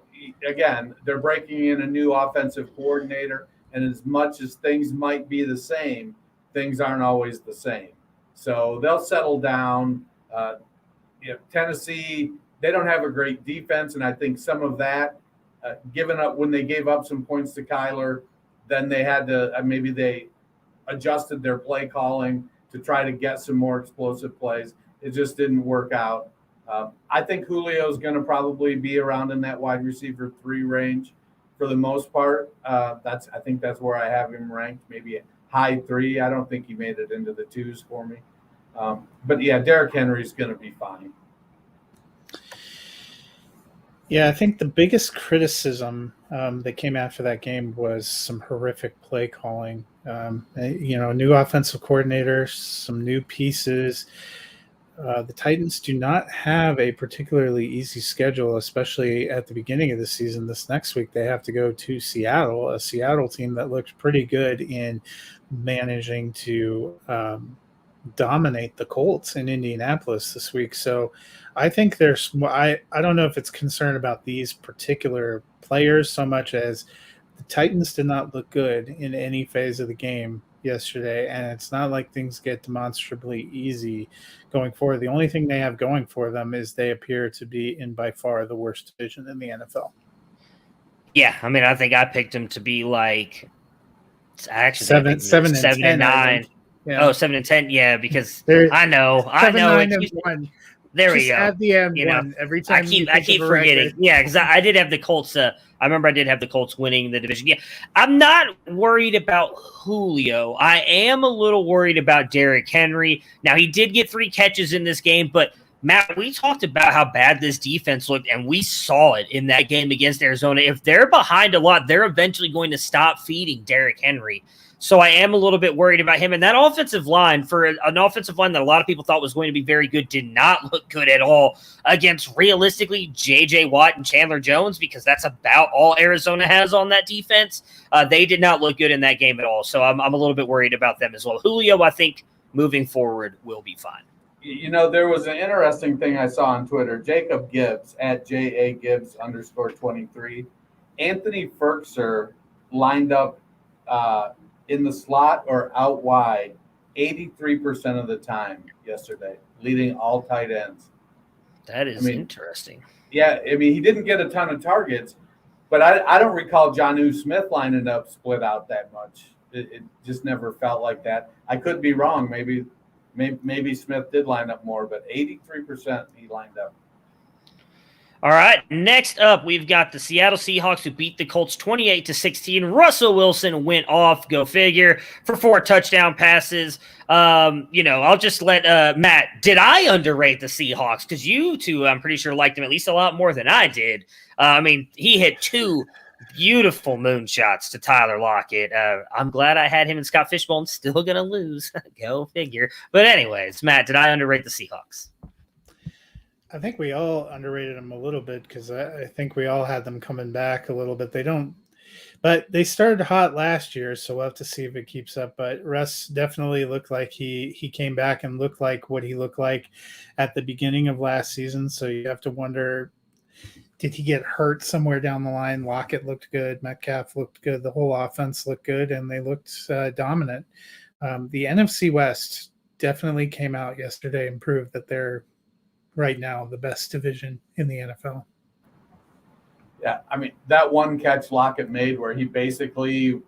again, they're breaking in a new offensive coordinator, and as much as things might be the same, things aren't always the same. So they'll settle down. Tennessee, they don't have a great defense, and I think some of that, given up when they gave up some points to Kyler, then they had to maybe they adjusted their play calling to try to get some more explosive plays. It just didn't work out. I think Julio is going to probably be around in that wide receiver 3 range for the most part. I think that's where I have him ranked, maybe a high 3. I don't think he made it into the 2s for me. But yeah, Derrick Henry is going to be fine. Yeah, I think the biggest criticism that came after that game was some horrific play calling. New offensive coordinator, some new pieces. The Titans do not have a particularly easy schedule, especially at the beginning of the season. This next week, they have to go to Seattle, a Seattle team that looked pretty good in managing to dominate the Colts in Indianapolis this week. So I think I don't know if it's concerned about these particular players so much as the Titans did not look good in any phase of the game yesterday, and it's not like things get demonstrably easy going forward. The only thing they have going for them is they appear to be in by far the worst division in the NFL. Yeah, I mean, I think I picked them to be like seven and 9. Yeah. Oh, 7-10. Yeah, because I know. 7-9-1. There we go. Add the M1 every time. I keep forgetting. Yeah, because I did have the Colts. I remember I did have the Colts winning the division. Yeah, I'm not worried about Julio. I am a little worried about Derrick Henry. Now, he did get 3 catches in this game, but Matt, we talked about how bad this defense looked, and we saw it in that game against Arizona. If they're behind a lot, they're eventually going to stop feeding Derrick Henry. So I am a little bit worried about him. And that offensive line, for an offensive line that a lot of people thought was going to be very good, did not look good at all against, realistically, J.J. Watt and Chandler Jones, because that's about all Arizona has on that defense. They did not look good in that game at all. So I'm a little bit worried about them as well. Julio, I think, moving forward, will be fine. There was an interesting thing I saw on Twitter. Jacob Gibbs, at JA Gibbs_23. Anthony Ferkser lined up in the slot or out wide 83% of the time yesterday, leading all tight ends. That is interesting. Yeah, he didn't get a ton of targets, but I don't recall Jonnu Smith lining up split out that much. It just never felt like that. I could be wrong. Maybe Smith did line up more, but 83% he lined up. All right, next up, we've got the Seattle Seahawks who beat the Colts 28-16. Russell Wilson went off, go figure, for 4 touchdown passes. I'll just let Matt, did I underrate the Seahawks? Because you two, I'm pretty sure, liked him at least a lot more than I did. He hit 2 beautiful moonshots to Tyler Lockett. I'm glad I had him and Scott Fishbone. Still going to lose. Go figure. But anyways, Matt, did I underrate the Seahawks? I think we all underrated them a little bit because I think we all had them coming back a little bit. But they started hot last year, so we'll have to see if it keeps up. But Russ definitely looked like he came back and looked like what he looked like at the beginning of last season. So you have to wonder, did he get hurt somewhere down the line? Lockett looked good. Metcalf looked good. The whole offense looked good, and they looked dominant. The NFC West definitely came out yesterday and proved that they're right now the best division in the NFL. Yeah, that one catch Lockett made where he basically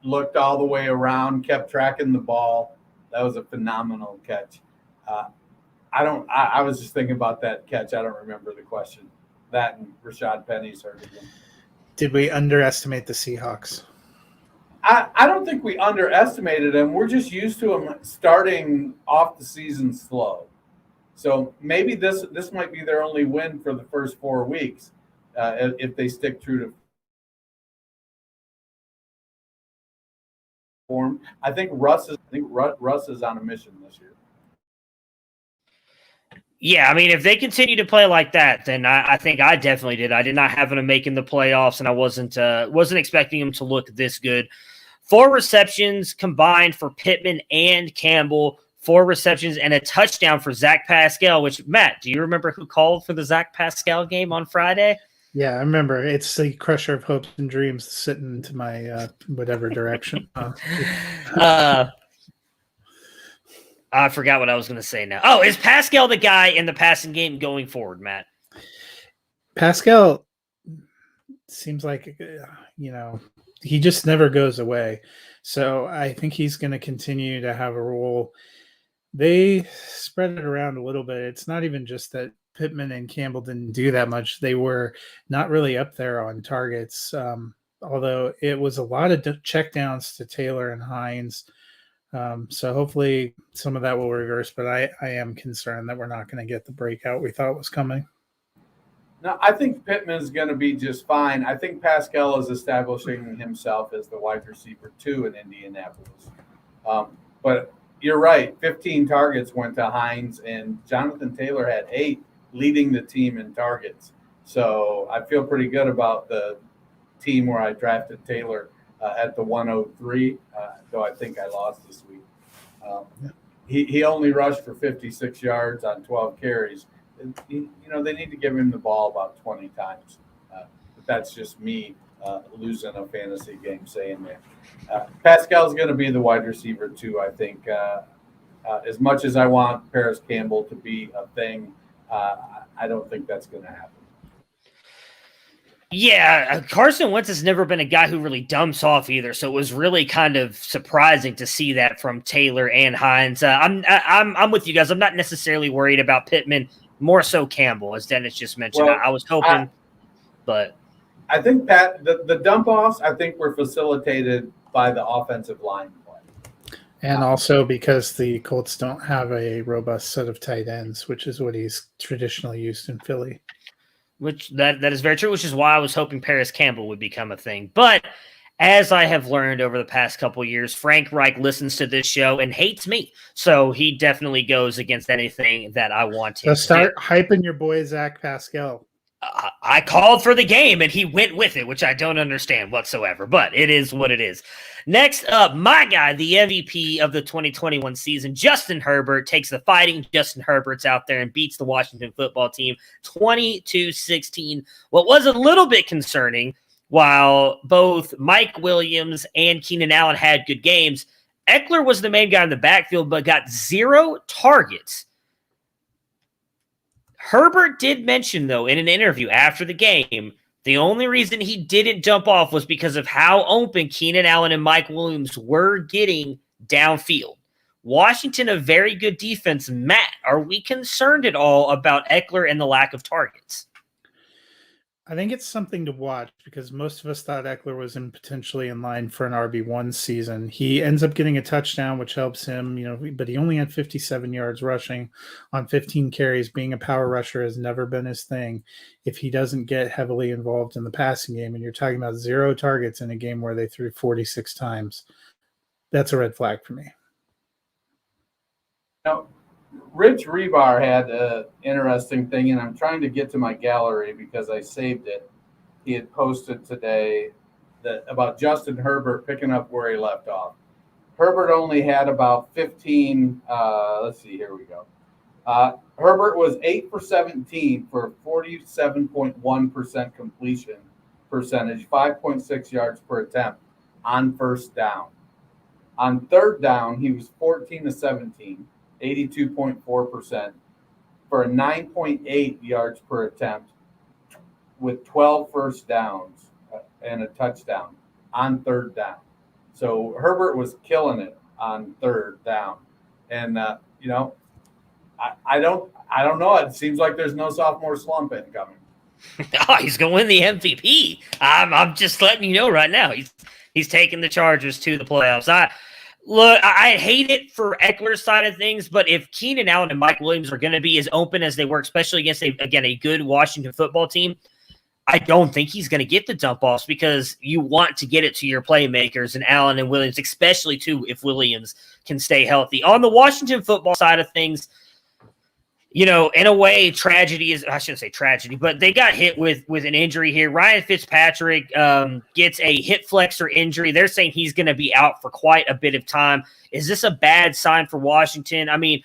looked all the way around, kept tracking the ball. That was a phenomenal catch. I was just thinking about that catch. I don't remember the question. That and Rashad Penny's hurt again. Did we underestimate the Seahawks? I don't think we underestimated them. We're just used to them starting off the season slow. So maybe this might be their only win for the first 4 weeks if they stick true to form. I think Russ is on a mission this year. Yeah, I mean, if they continue to play like that, then I think I definitely did. I did not have them making the playoffs, and I wasn't expecting them to look this good. 4 receptions combined for Pittman and Campbell, 4 receptions and a touchdown for Zach Pascal, which, Matt, do you remember who called for the Zach Pascal game on Friday? Yeah, I remember. It's the crusher of hopes and dreams sitting to my whatever direction. I forgot what I was going to say now. Oh, is Pascal the guy in the passing game going forward, Matt? Pascal seems like, he just never goes away. So I think he's going to continue to have a role. They spread it around a little bit. It's not even just that Pittman and Campbell didn't do that much. They were not really up there on targets, although it was a lot of checkdowns to Taylor and Hines. So hopefully some of that will reverse, but I am concerned that we're not going to get the breakout we thought was coming. No, I think Pittman's going to be just fine. I think Pascal is establishing himself as the wide receiver 2 in Indianapolis. But you're right, 15 targets went to Hines, and Jonathan Taylor had 8, leading the team in targets. So I feel pretty good about the team where I drafted Taylor at the 103, though I think I lost this week. He only rushed for 56 yards on 12 carries. They need to give him the ball about 20 times. But that's just me losing a fantasy game saying that. Pascal's going to be the wide receiver 2, I think. As much as I want Paris Campbell to be a thing, I don't think that's going to happen. Yeah, Carson Wentz has never been a guy who really dumps off either, so it was really kind of surprising to see that from Taylor and Hines. I'm with you guys. I'm not necessarily worried about Pittman, more so Campbell, as Dennis just mentioned. Well, I was hoping, but I think Pat, the dump offs, I think were facilitated by the offensive line play, and also because the Colts don't have a robust set of tight ends, which is what he's traditionally used in Philly. Which that is very true, which is why I was hoping Paris Campbell would become a thing. But as I have learned over the past couple of years, Frank Reich listens to this show and hates me. So he definitely goes against anything that I want him to start hyping your boy Zach Pascal. I called for the game and he went with it, which I don't understand whatsoever, but it is what it is. Next up, my guy, the MVP of the 2021 season, Justin Herbert, takes the fighting Justin Herberts out there and beats the Washington football team 20-16. What was a little bit concerning, while both Mike Williams and Keenan Allen had good games, Eckler was the main guy in the backfield but got 0 targets. Herbert did mention, though, in an interview after the game, the only reason he didn't jump off was because of how open Keenan Allen and Mike Williams were getting downfield. Washington, a very good defense. Matt, are we concerned at all about Eckler and the lack of targets? I think it's something to watch because most of us thought Eckler was potentially in line for an RB1 season. He ends up getting a touchdown, which helps him, but he only had 57 yards rushing on 15 carries. Being a power rusher has never been his thing. If he doesn't get heavily involved in the passing game, and you're talking about 0 targets in a game where they threw 46 times, that's a red flag for me. Rich Rebar had an interesting thing, and I'm trying to get to my gallery because I saved it. He had posted today about Justin Herbert picking up where he left off. Herbert only had about 15. Let's see, here we go. Herbert was 8 for 17 for 47.1% completion percentage, 5.6 yards per attempt on first down. On third down, he was 14 to 17. 82.4% for a 9.8 yards per attempt with 12 first downs and a touchdown on third down. So Herbert was killing it on third down. And, I don't know. It seems like there's no sophomore slump incoming. Oh, he's going to win the MVP. I'm just letting you know right now. He's taking the Chargers to the playoffs. Look, I hate it for Eckler's side of things, but if Keenan Allen and Mike Williams are going to be as open as they were, especially against, a good Washington football team, I don't think he's going to get the dump offs because you want to get it to your playmakers and Allen and Williams, especially too if Williams can stay healthy. On the Washington football side of things, in a way, tragedy is, I shouldn't say tragedy, but they got hit with an injury here. Ryan Fitzpatrick gets a hip flexor injury. They're saying he's going to be out for quite a bit of time. Is this a bad sign for Washington? I mean,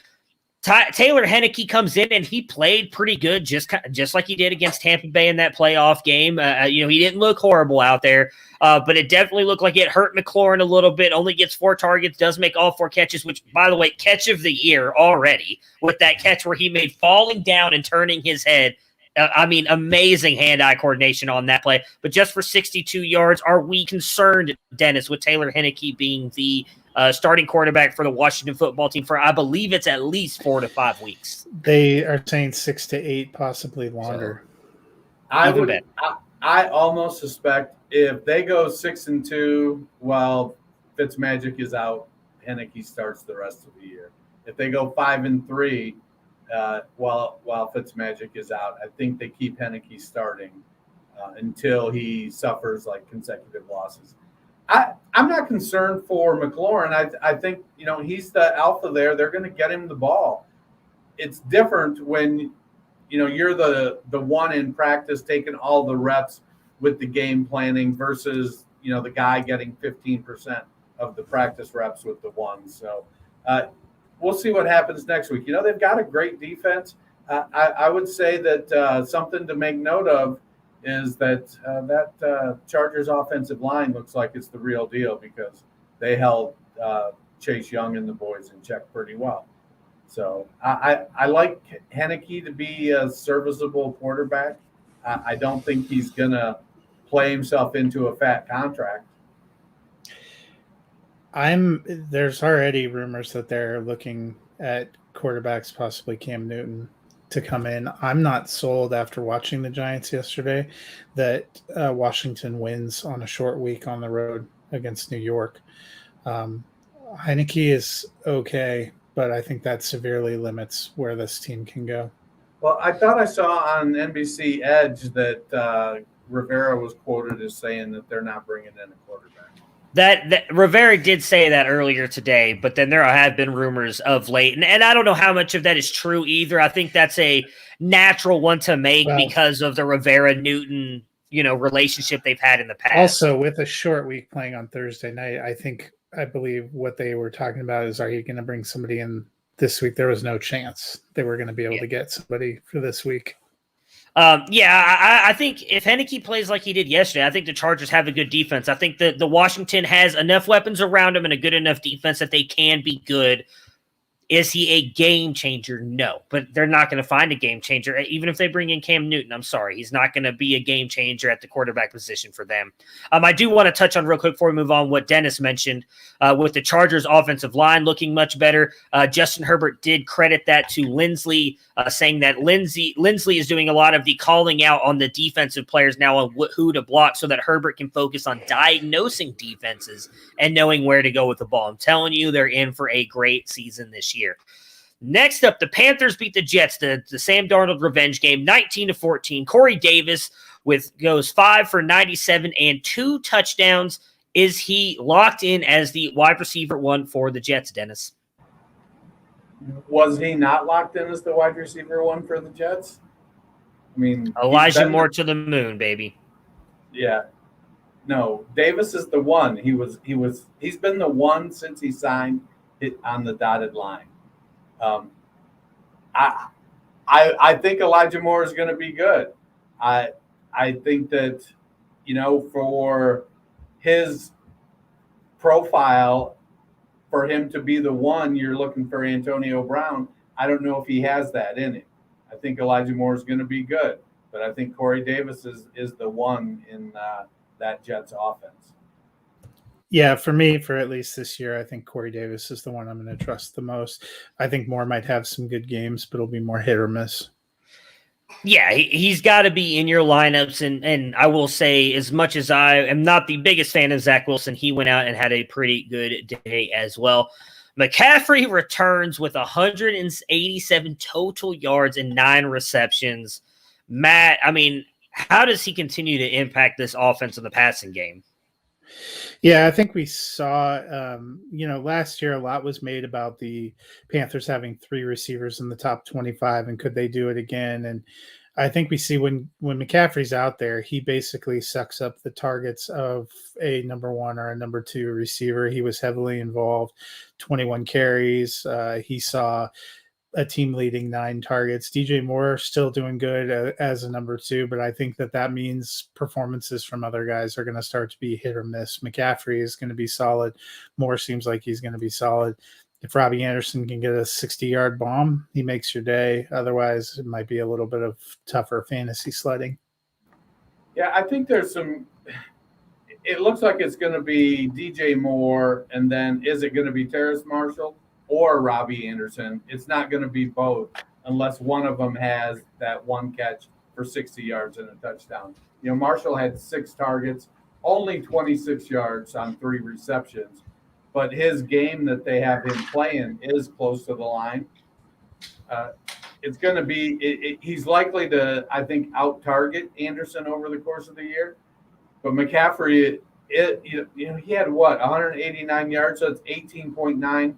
Taylor Heineke comes in and he played pretty good, just like he did against Tampa Bay in that playoff game. He didn't look horrible out there, but it definitely looked like it hurt McLaurin a little bit. Only gets 4 targets, does make all 4 catches, which, by the way, catch of the year already with that catch where he made falling down and turning his head. Amazing hand-eye coordination on that play. But just for 62 yards, are we concerned, Dennis, with Taylor Heineke being the starting quarterback for the Washington football team for, I believe it's at least 4 to 5 weeks? They are saying 6 to 8, possibly longer. So, I almost suspect if they go 6-2 while Fitzmagic is out, Heineke starts the rest of the year. If they go 5-3 while Fitzmagic is out, I think they keep Heineke starting until he suffers like consecutive losses. I'm not concerned for McLaurin. I think, he's the alpha there. They're going to get him the ball. It's different when, you're the one in practice taking all the reps with the game planning versus, the guy getting 15% of the practice reps with the one. So we'll see what happens next week. They've got a great defense. I would say that something to make note of is that Chargers offensive line looks like it's the real deal because they held Chase Young and the boys in check pretty well. So I like Heineke to be a serviceable quarterback. I don't think he's going to play himself into a fat contract. There's already rumors that they're looking at quarterbacks, possibly Cam Newton, to come in. I'm not sold after watching the Giants yesterday that Washington wins on a short week on the road against New York. Heineke is okay, but I think that severely limits where this team can go. Well, I thought I saw on NBC Edge that Rivera was quoted as saying that they're not bringing in a quarterback. That Rivera did say that earlier today, but then there have been rumors of late. And I don't know how much of that is true either. I think that's a natural one to make because of the Rivera-Newton, relationship they've had in the past. Also, with a short week playing on Thursday night, I believe what they were talking about is, are you going to bring somebody in this week? There was no chance they were going to be able to get somebody for this week. I think if Heineke plays like he did yesterday, I think the Chargers have a good defense. I think that the Washington has enough weapons around him and a good enough defense that they can be good. Is he a game changer? No, but they're not going to find a game changer. Even if they bring in Cam Newton, I'm sorry. He's not going to be a game changer at the quarterback position for them. I do want to touch on real quick before we move on what Dennis mentioned with the Chargers offensive line looking much better. Justin Herbert did credit that to Lindsley, saying that Lindsley is doing a lot of the calling out on the defensive players now on who to block so that Herbert can focus on diagnosing defenses and knowing where to go with the ball. I'm telling you, they're in for a great season this year. Next up, the Panthers beat the Jets, the Sam Darnold revenge game, 19-14. Corey Davis goes 5 for 97 and 2 touchdowns. Is he locked in as the wide receiver 1 for the Jets, Dennis? Was he not locked in as the wide receiver 1 for the Jets? I mean, Elijah Moore to the moon, baby. Yeah. No, Davis is the one. He's been the one since he signed it on the dotted line. I think Elijah Moore is going to be good. I think that, for his profile, for him to be the one, you're looking for Antonio Brown. I don't know if he has that in him. I think Elijah Moore is going to be good, but I think Corey Davis is the one in that Jets offense. Yeah, for me, for at least this year, I think Corey Davis is the one I'm going to trust the most. I think Moore might have some good games, but it'll be more hit or miss. Yeah, he's got to be in your lineups. And I will say, as much as I am not the biggest fan of Zach Wilson, he went out and had a pretty good day as well. McCaffrey returns with 187 total yards and 9 receptions. Matt, I mean, how does he continue to impact this offense in the passing game? Yeah, I think we saw, last year a lot was made about the Panthers having 3 receivers in the top 25, and could they do it again? And I think we see when McCaffrey's out there, he basically sucks up the targets of a number 1 or a number 2 receiver. He was heavily involved, 21 carries. He saw a team leading 9 targets. DJ Moore still doing good as a number 2, but I think that means performances from other guys are going to start to be hit or miss. McCaffrey is going to be solid. Moore seems like he's going to be solid. If Robbie Anderson can get a 60-yard bomb, he makes your day. Otherwise, it might be a little bit of tougher fantasy sledding. Yeah, I think there's some – it looks like it's going to be DJ Moore, and then is it going to be Terrace Marshall or Robbie Anderson? It's not going to be both unless one of them has that one catch for 60 yards and a touchdown. Marshall had 6 targets, only 26 yards on 3 receptions. But his game that they have him playing is close to the line. It's going to be he's likely to, I think, out-target Anderson over the course of the year. But McCaffrey, he had 189 yards, so it's 18.9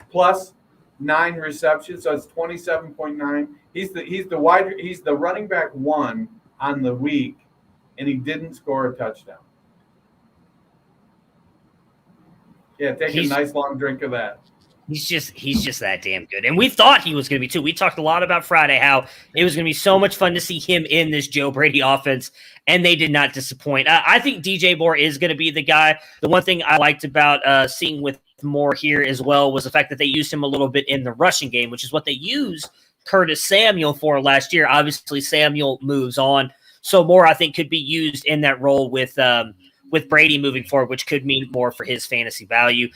plus 9 receptions, so it's 27.9. He's the running back 1 on the week, and he didn't score a touchdown. Yeah, take a nice long drink of that. He's just that damn good. And we thought he was going to be too. We talked a lot about Friday how it was going to be so much fun to see him in this Joe Brady offense, and they did not disappoint. I think DJ Moore is going to be the guy. The one thing I liked about seeing with Moore here as well was the fact that they used him a little bit in the rushing game, which is what they used Curtis Samuel for last year. Obviously, Samuel moves on. So Moore, I think, could be used in that role with Brady moving forward, which could mean more for his fantasy value.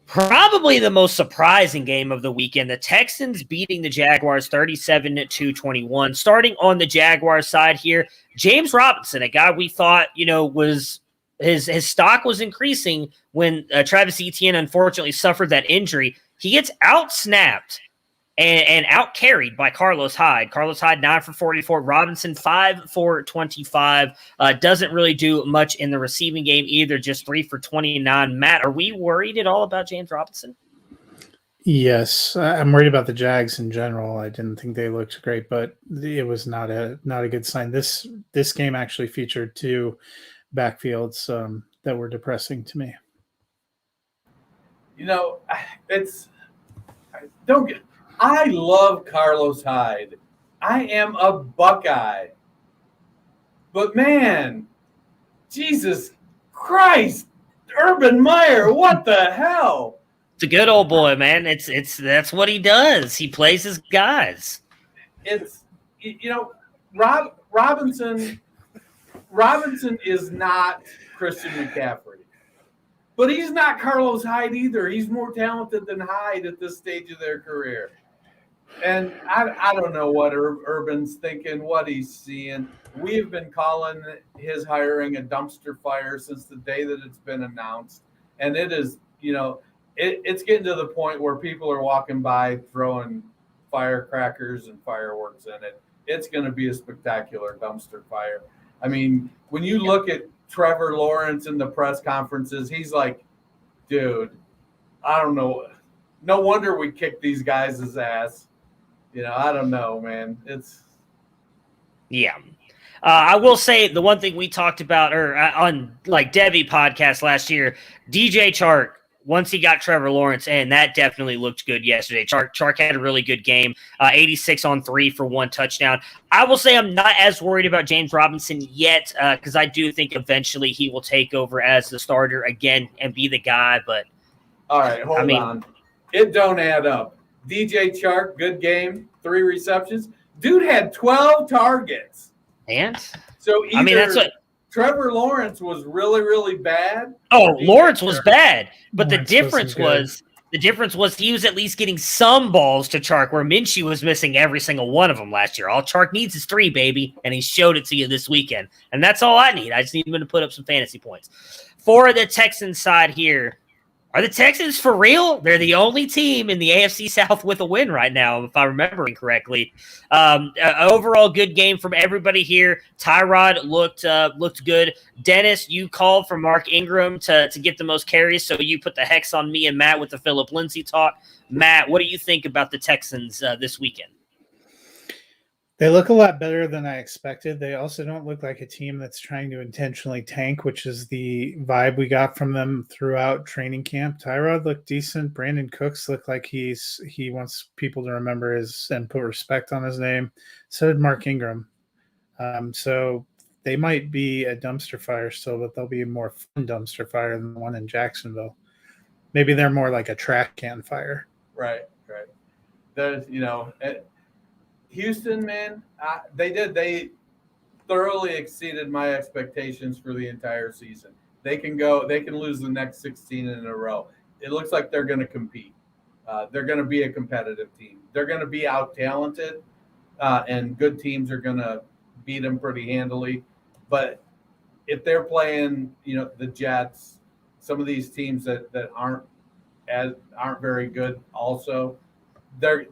Probably the most surprising game of the weekend, the Texans beating the Jaguars 37-21. Starting on the Jaguars side here, James Robinson, a guy we thought, was his stock was increasing when Travis Etienne unfortunately suffered that injury. He gets out-snapped and out-carried by Carlos Hyde. Carlos Hyde, 9 for 44. Robinson, 5 for 25. Doesn't really do much in the receiving game either, just 3 for 29. Matt, are we worried at all about James Robinson? Yes, I'm worried about the Jags in general. I didn't think they looked great, but it was not a good sign. This game actually featured 2 backfields that were depressing to me. I love Carlos Hyde. I am a Buckeye. But man, Jesus Christ, Urban Meyer, what the hell? It's a good old boy, man. That's what he does. He plays his guys. Robinson is not Christian McCaffrey. But he's not Carlos Hyde either. He's more talented than Hyde at this stage of their career. And I don't know what Urban's thinking, what he's seeing. We've been calling his hiring a dumpster fire since the day that it's been announced. And it is, it's getting to the point where people are walking by throwing firecrackers and fireworks in it. It's going to be a spectacular dumpster fire. I mean, when you look at Trevor Lawrence in the press conferences, he's like, dude, I don't know. No wonder we kicked these guys' ass. I don't know, man. Yeah. I will say the one thing we talked about on Debbie podcast last year, DJ Chark, once he got Trevor Lawrence in, that definitely looked good yesterday. Chark had a really good game, 86 on 3 for 1 touchdown. I will say I'm not as worried about James Robinson yet because I do think eventually he will take over as the starter again and be the guy. But all right, hold on. It don't add up. DJ Chark, good game, 3 receptions. Dude had 12 targets. And so that's what Trevor Lawrence was really, really bad. Oh, Lawrence was bad, but the difference was The difference was he was at least getting some balls to Chark, where Minshew was missing every single one of them last year. All Chark needs is 3, baby, and he showed it to you this weekend. And that's all I need. I just need him to put up some fantasy points. For the Texans side here, are the Texans for real? They're the only team in the AFC South with a win right now, if I'm remembering correctly. Overall, good game from everybody here. Tyrod looked good. Dennis, you called for Mark Ingram to get the most carries, so you put the hex on me and Matt with the Phillip Lindsay talk. Matt, what do you think about the Texans this weekend? They look a lot better than I expected. They also don't look like a team that's trying to intentionally tank, which is the vibe we got from them throughout training camp. Tyrod looked decent. Brandon Cooks looked like he wants people to remember and put respect on his name. So did Mark Ingram. So they might be a dumpster fire still, but they'll be a more fun dumpster fire than the one in Jacksonville. Maybe they're more like a trash can fire. Right. There's, Houston, man, they thoroughly exceeded my expectations for the entire season. They can lose the next 16 in a row. It looks like they're going to compete. They're going to be a competitive team. They're going to be out-talented, and good teams are going to beat them pretty handily. But if they're playing, the Jets, some of these teams that aren't very good also, they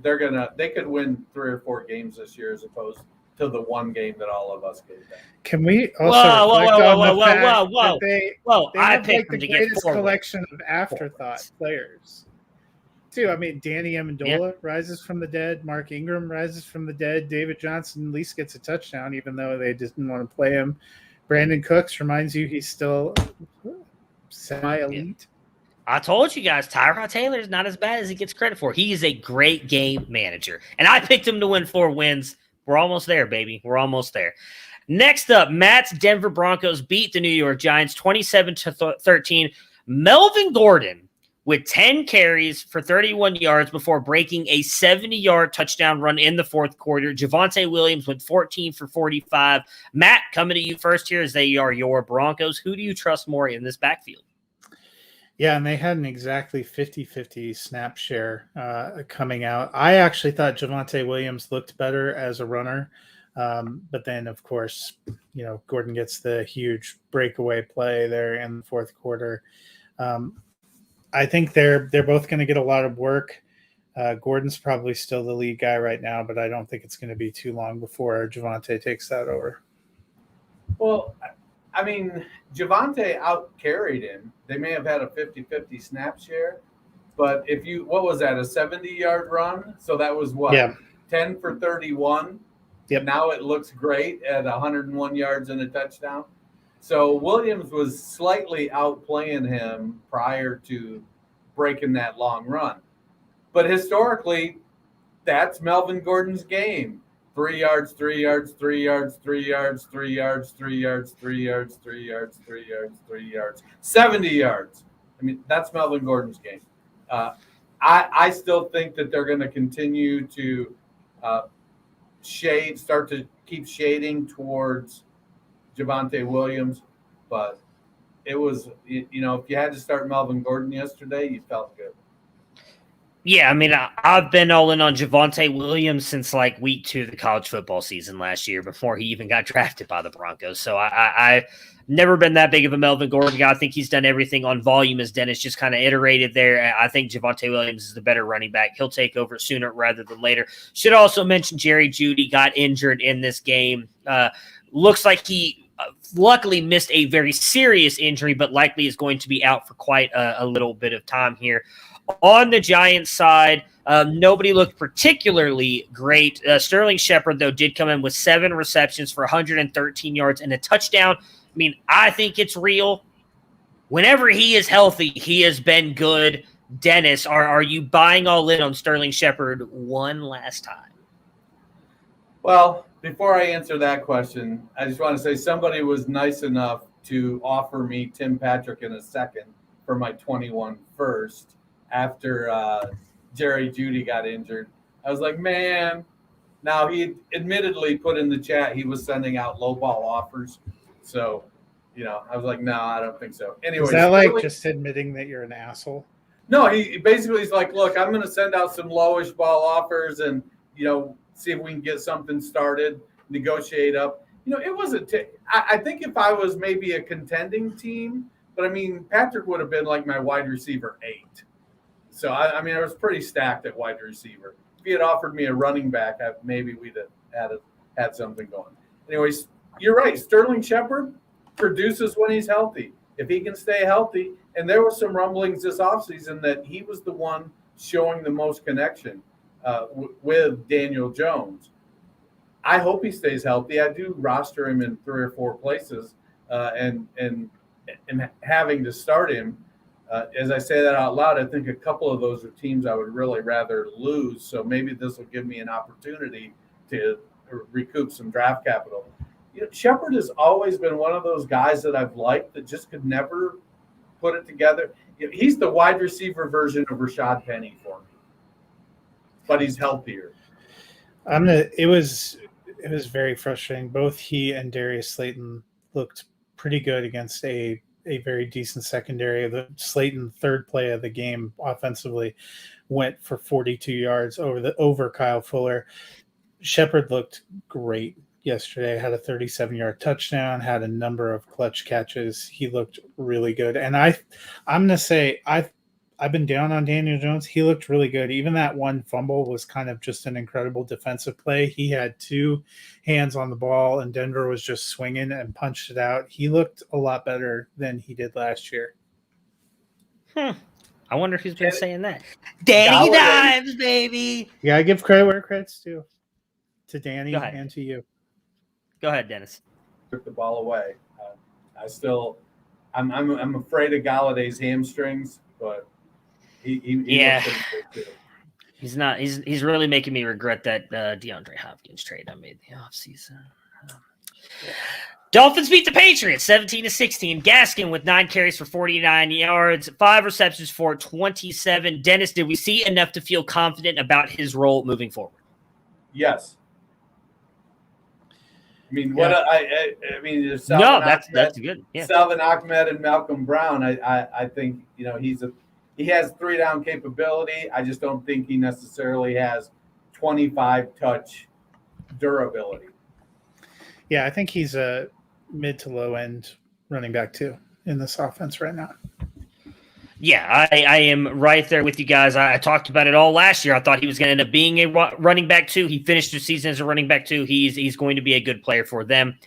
could win 3 or 4 games this year as opposed to the one game that all of us gave them. Can we also I picked them the to get greatest 4 collection of afterthought players too. I mean, Danny Amendola rises from the dead. Mark Ingram rises from the dead. David Johnson at least gets a touchdown, even though they didn't want to play him. Brandon Cooks reminds you he's still semi-elite. I told you guys, Tyrod Taylor is not as bad as he gets credit for. He is a great game manager. And I picked him to win 4 wins. We're almost there, baby. We're almost there. Next up, Matt's Denver Broncos beat the New York Giants 27-13. Melvin Gordon with 10 carries for 31 yards before breaking a 70-yard touchdown run in the fourth quarter. Javonte Williams went 14 for 45. Matt, coming to you first here as they are your Broncos. Who do you trust more in this backfield? Yeah, and they had an exactly 50-50 snap share coming out. I actually thought Javonte Williams looked better as a runner. But then, of course, Gordon gets the huge breakaway play there in the fourth quarter. I think they're both going to get a lot of work. Gordon's probably still the lead guy right now, but I don't think it's going to be too long before Javonte takes that over. Well, I mean, Javonte out-carried him. They may have had a 50-50 snap share, but what was that, a 70-yard run? So that was what? Yeah. 10 for 31. Yep. Now it looks great at 101 yards and a touchdown. So Williams was slightly outplaying him prior to breaking that long run. But historically, that's Melvin Gordon's game. 3 yards, 3 yards, 3 yards, 3 yards, 3 yards, 3 yards, 3 yards, 3 yards, 3 yards, 3 yards, 70 yards. I mean, that's Melvin Gordon's game. I still think that they're going to continue to start to keep shading towards Javonte Williams. But it was, if you had to start Melvin Gordon yesterday, you felt good. Yeah, I mean, I've been all in on Javonte Williams since like week 2 of the college football season last year before he even got drafted by the Broncos. So I've never been that big of a Melvin Gordon guy. I think he's done everything on volume, as Dennis just kind of iterated there. I think Javonte Williams is the better running back. He'll take over sooner rather than later. Should also mention Jerry Jeudy got injured in this game. Looks like he luckily missed a very serious injury, but likely is going to be out for quite a little bit of time here. On the Giants side, nobody looked particularly great. Sterling Shepard, though, did come in with 7 receptions for 113 yards and a touchdown. I mean, I think it's real. Whenever he is healthy, he has been good. Dennis, are you buying all in on Sterling Shepard one last time? Well, before I answer that question, I just want to say somebody was nice enough to offer me Tim Patrick in a second for my 21 first. After Jerry Jeudy got injured. I was like, man. Now, he admittedly put in the chat he was sending out low ball offers. So, I was like, no, I don't think so. Anyway, is that like just admitting that you're an asshole? No, he basically is like, look, I'm going to send out some lowish ball offers and, see if we can get something started, negotiate up. It wasn't I think if I was maybe a contending team, but I mean, Patrick would have been like my wide receiver 8. So, I was pretty stacked at wide receiver. If he had offered me a running back, maybe we'd have had something going. Anyways, you're right. Sterling Shepard produces when he's healthy. If he can stay healthy, and there were some rumblings this offseason that he was the one showing the most connection with Daniel Jones. I hope he stays healthy. I do roster him in 3 or 4 places, and having to start him. As I say that out loud, I think a couple of those are teams I would really rather lose. So maybe this will give me an opportunity to recoup some draft capital. Shepard has always been one of those guys that I've liked that just could never put it together. He's the wide receiver version of Rashad Penny for me, but he's healthier. It was very frustrating. Both he and Darius Slayton looked pretty good against a very decent secondary. The Slayton third play of the game offensively went for 42 yards over Kyle Fuller. Shepard looked great yesterday, had a 37-yard touchdown, had a number of clutch catches. He looked really good. And I'm going to say I've been down on Daniel Jones. He looked really good. Even that one fumble was kind of just an incredible defensive play. He had 2 hands on the ball, and Denver was just swinging and punched it out. He looked a lot better than he did last year. I wonder who's been saying that. Danny Dimes, baby. Yeah, I give credit where credit's due. To Danny and to you. Go ahead, Dennis. Took the ball away. I'm afraid of Galladay's hamstrings, but he looks pretty good too. He's not. He's really making me regret that DeAndre Hopkins trade I made in the offseason. Dolphins beat the Patriots 17-16. Gaskin with 9 carries for 49 yards, 5 receptions for 27. Dennis, did we see enough to feel confident about his role moving forward? Yes. I mean, that's good. Yeah. Salvin Ahmed and Malcolm Brown. I think he has 3-down capability. I just don't think he necessarily has 25 touch durability. Yeah, I think he's a mid to low end running back too in this offense right now. Yeah, I am right there with you guys. I talked about it all last year. I thought he was going to end up being a running back too. He finished the season as a running back too. He's going to be a good player for them.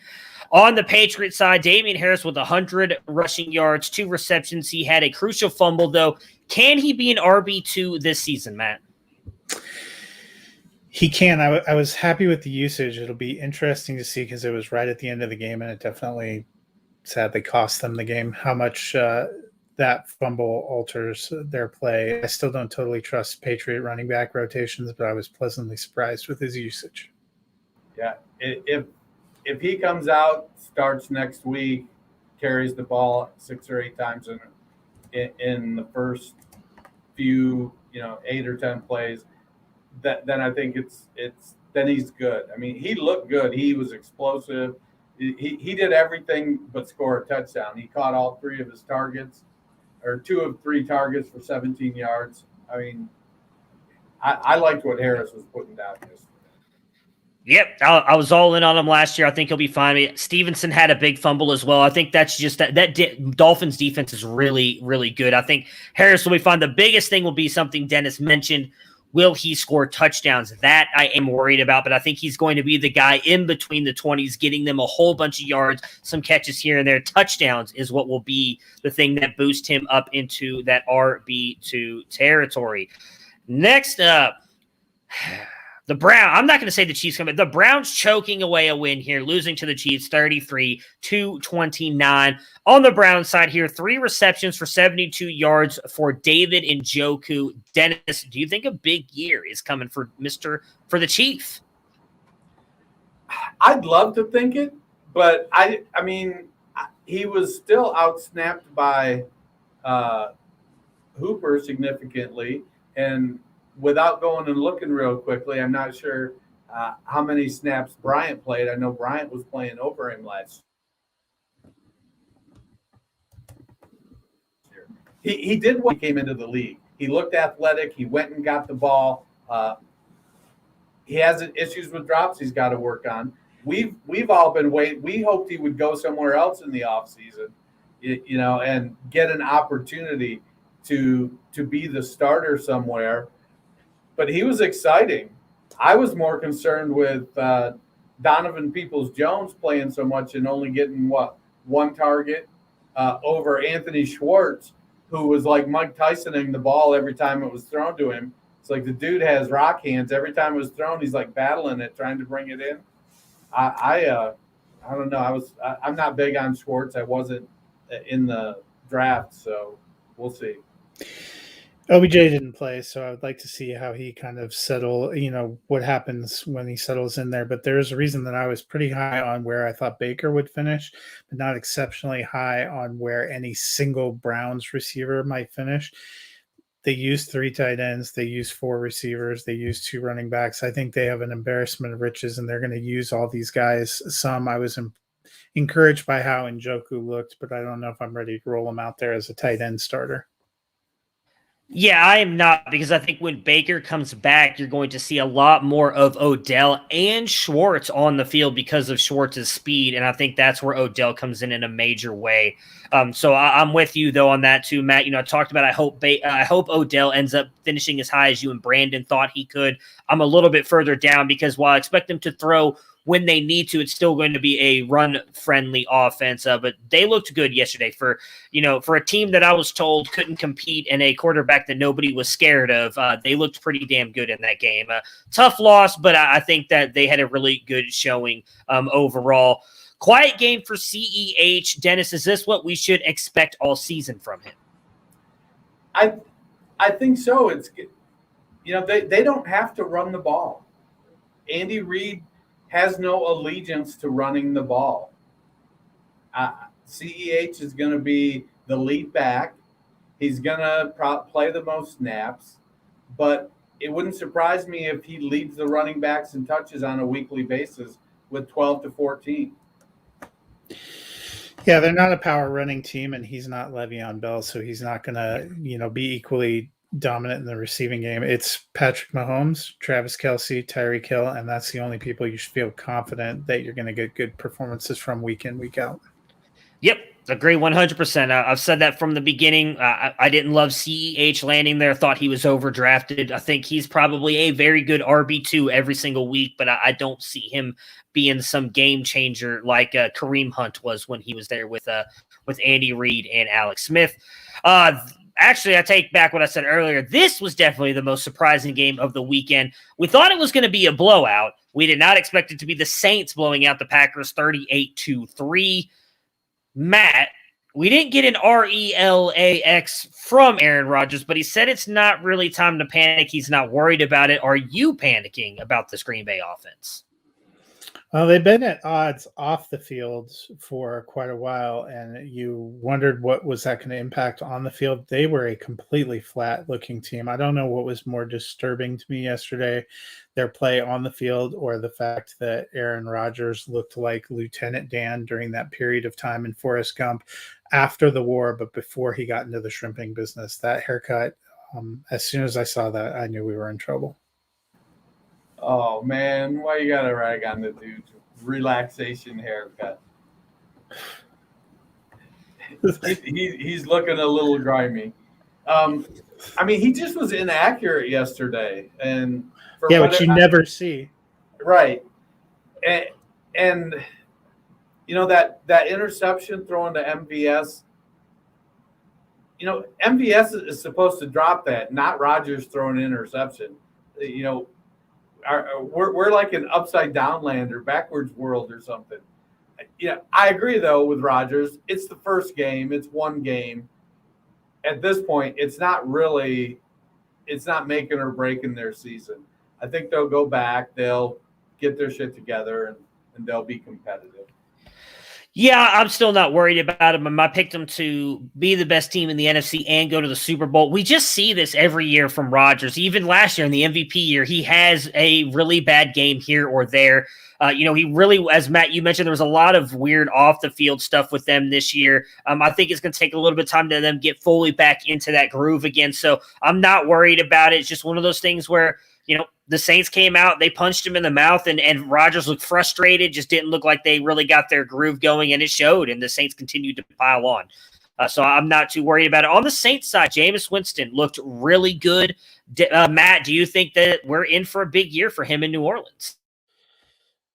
On the Patriots side, Damian Harris with 100 rushing yards, 2 receptions. He had a crucial fumble, though. Can he be an RB2 this season, Matt? He can. I was happy with the usage. It'll be interesting to see because it was right at the end of the game, and it definitely sadly cost them the game. How much that fumble alters their play. I still don't totally trust Patriot running back rotations, but I was pleasantly surprised with his usage. Yeah, if he comes out, starts next week, carries the ball 6 or 8 times in the first few 8 or 10 plays, then I think then he's good. I mean, he looked good. He was explosive. He did everything but score a touchdown. He caught all 3 of his targets, or 2 of 3 targets for 17 yards. I mean, I liked what Harris was putting down yesterday. Yep, I was all in on him last year. I think he'll be fine. Stevenson had a big fumble as well. I think that's just that Dolphins defense is really, really good. I think Harris will be fine. The biggest thing will be something Dennis mentioned. Will he score touchdowns? That I am worried about, but I think he's going to be the guy in between the 20s, getting them a whole bunch of yards, some catches here and there. Touchdowns is what will be the thing that boosts him up into that RB2 territory. Next up, the Browns. I'm not going to say the Chiefs come, but the Browns choking away a win here, losing to the Chiefs 33-29. On the Browns side here, 3 receptions for 72 yards for David Njoku. Dennis, do you think a big year is coming for the Chief? I'd love to think it, but I mean, he was still outsnapped by Hooper significantly, and without going and looking real quickly, I'm not sure how many snaps Bryant played. I know Bryant was playing over him last year. He did when he came into the league. He looked athletic. He went and got the ball. He has issues with drops he's got to work on. We've all been waiting. We hoped he would go somewhere else in the offseason, and get an opportunity to be the starter somewhere. But he was exciting. I was more concerned with Donovan Peoples-Jones playing so much and only getting one target over Anthony Schwartz, who was like Mike Tysoning the ball every time it was thrown to him. It's like the dude has rock hands. Every time it was thrown, he's like battling it, trying to bring it in. I don't know. I'm not big on Schwartz. I wasn't in the draft, so we'll see. OBJ didn't play, so I would like to see how he kind of what happens when he settles in there. But there's a reason that I was pretty high on where I thought Baker would finish, but not exceptionally high on where any single Browns receiver might finish. They use 3 tight ends. They use 4 receivers. They use 2 running backs. I think they have an embarrassment of riches, and they're going to use all these guys. I was encouraged by how Njoku looked, but I don't know if I'm ready to roll him out there as a tight end starter. Yeah, I am not, because I think when Baker comes back, you're going to see a lot more of Odell and Schwartz on the field because of Schwartz's speed, and I think that's where Odell comes in a major way. So I'm with you, though, on that, too, Matt. I talked about I hope Odell ends up finishing as high as you and Brandon thought he could. I'm a little bit further down because while I expect him to throw when they need to, it's still going to be a run-friendly offense. But they looked good yesterday for a team that I was told couldn't compete and a quarterback that nobody was scared of. They looked pretty damn good in that game. Tough loss, but I think that they had a really good showing overall. Quiet game for CEH. Dennis, is this what we should expect all season from him? I think so. It's they don't have to run the ball. Andy Reid has no allegiance to running the ball. CEH is going to be the lead back. He's going to play the most snaps, but it wouldn't surprise me if he leads the running backs in touches on a weekly basis with 12 to 14. Yeah, they're not a power running team, and he's not Le'Veon Bell, so he's not going to, be equally dominant in the receiving game. It's Patrick Mahomes, Travis Kelce, Tyreek Hill, and that's the only people you should feel confident that you're going to get good performances from week in, week out. Yep, agree 100%. I've said that from the beginning. I didn't love CEH landing there. Thought he was overdrafted. I think he's probably a very good RB2 every single week, but I don't see him being some game changer like Kareem Hunt was when he was there with Andy Reid and Alex Smith. Actually, I take back what I said earlier. This was definitely the most surprising game of the weekend. We thought it was going to be a blowout. We did not expect it to be the Saints blowing out the Packers 38-3. Matt, we didn't get an RELAX from Aaron Rodgers, but he said it's not really time to panic. He's not worried about it. Are you panicking about this Green Bay offense? Well, they've been at odds off the field for quite a while, and you wondered what was that going to impact on the field. They were a completely flat-looking team. I don't know what was more disturbing to me yesterday, their play on the field or the fact that Aaron Rodgers looked like Lieutenant Dan during that period of time in Forrest Gump after the war, but before he got into the shrimping business. That haircut, as soon as I saw that, I knew we were in trouble. Oh, man, why you got to rag on the dude's relaxation haircut? He's looking a little grimy. He just was inaccurate yesterday. And which you never see. Right. And that interception thrown to MVS, MVS is supposed to drop that, not Rodgers throwing an interception. We're like an upside down land or backwards world or something. I agree though with Rodgers. It's the first game. It's one game. At this point, it's not making or breaking their season. I think they'll go back. They'll get their shit together and they'll be competitive. Yeah, I'm still not worried about him. I picked him to be the best team in the NFC and go to the Super Bowl. We just see this every year from Rodgers. Even last year in the MVP year, he has a really bad game here or there. He really, as Matt, you mentioned, there was a lot of weird off the field stuff with them this year. I think it's going to take a little bit of time to them get fully back into that groove again. So I'm not worried about it. It's just one of those things where, the Saints came out, they punched him in the mouth, and Rodgers looked frustrated, just didn't look like they really got their groove going, and it showed, and the Saints continued to pile on. So I'm not too worried about it. On the Saints side, Jameis Winston looked really good. Matt, do you think that we're in for a big year for him in New Orleans?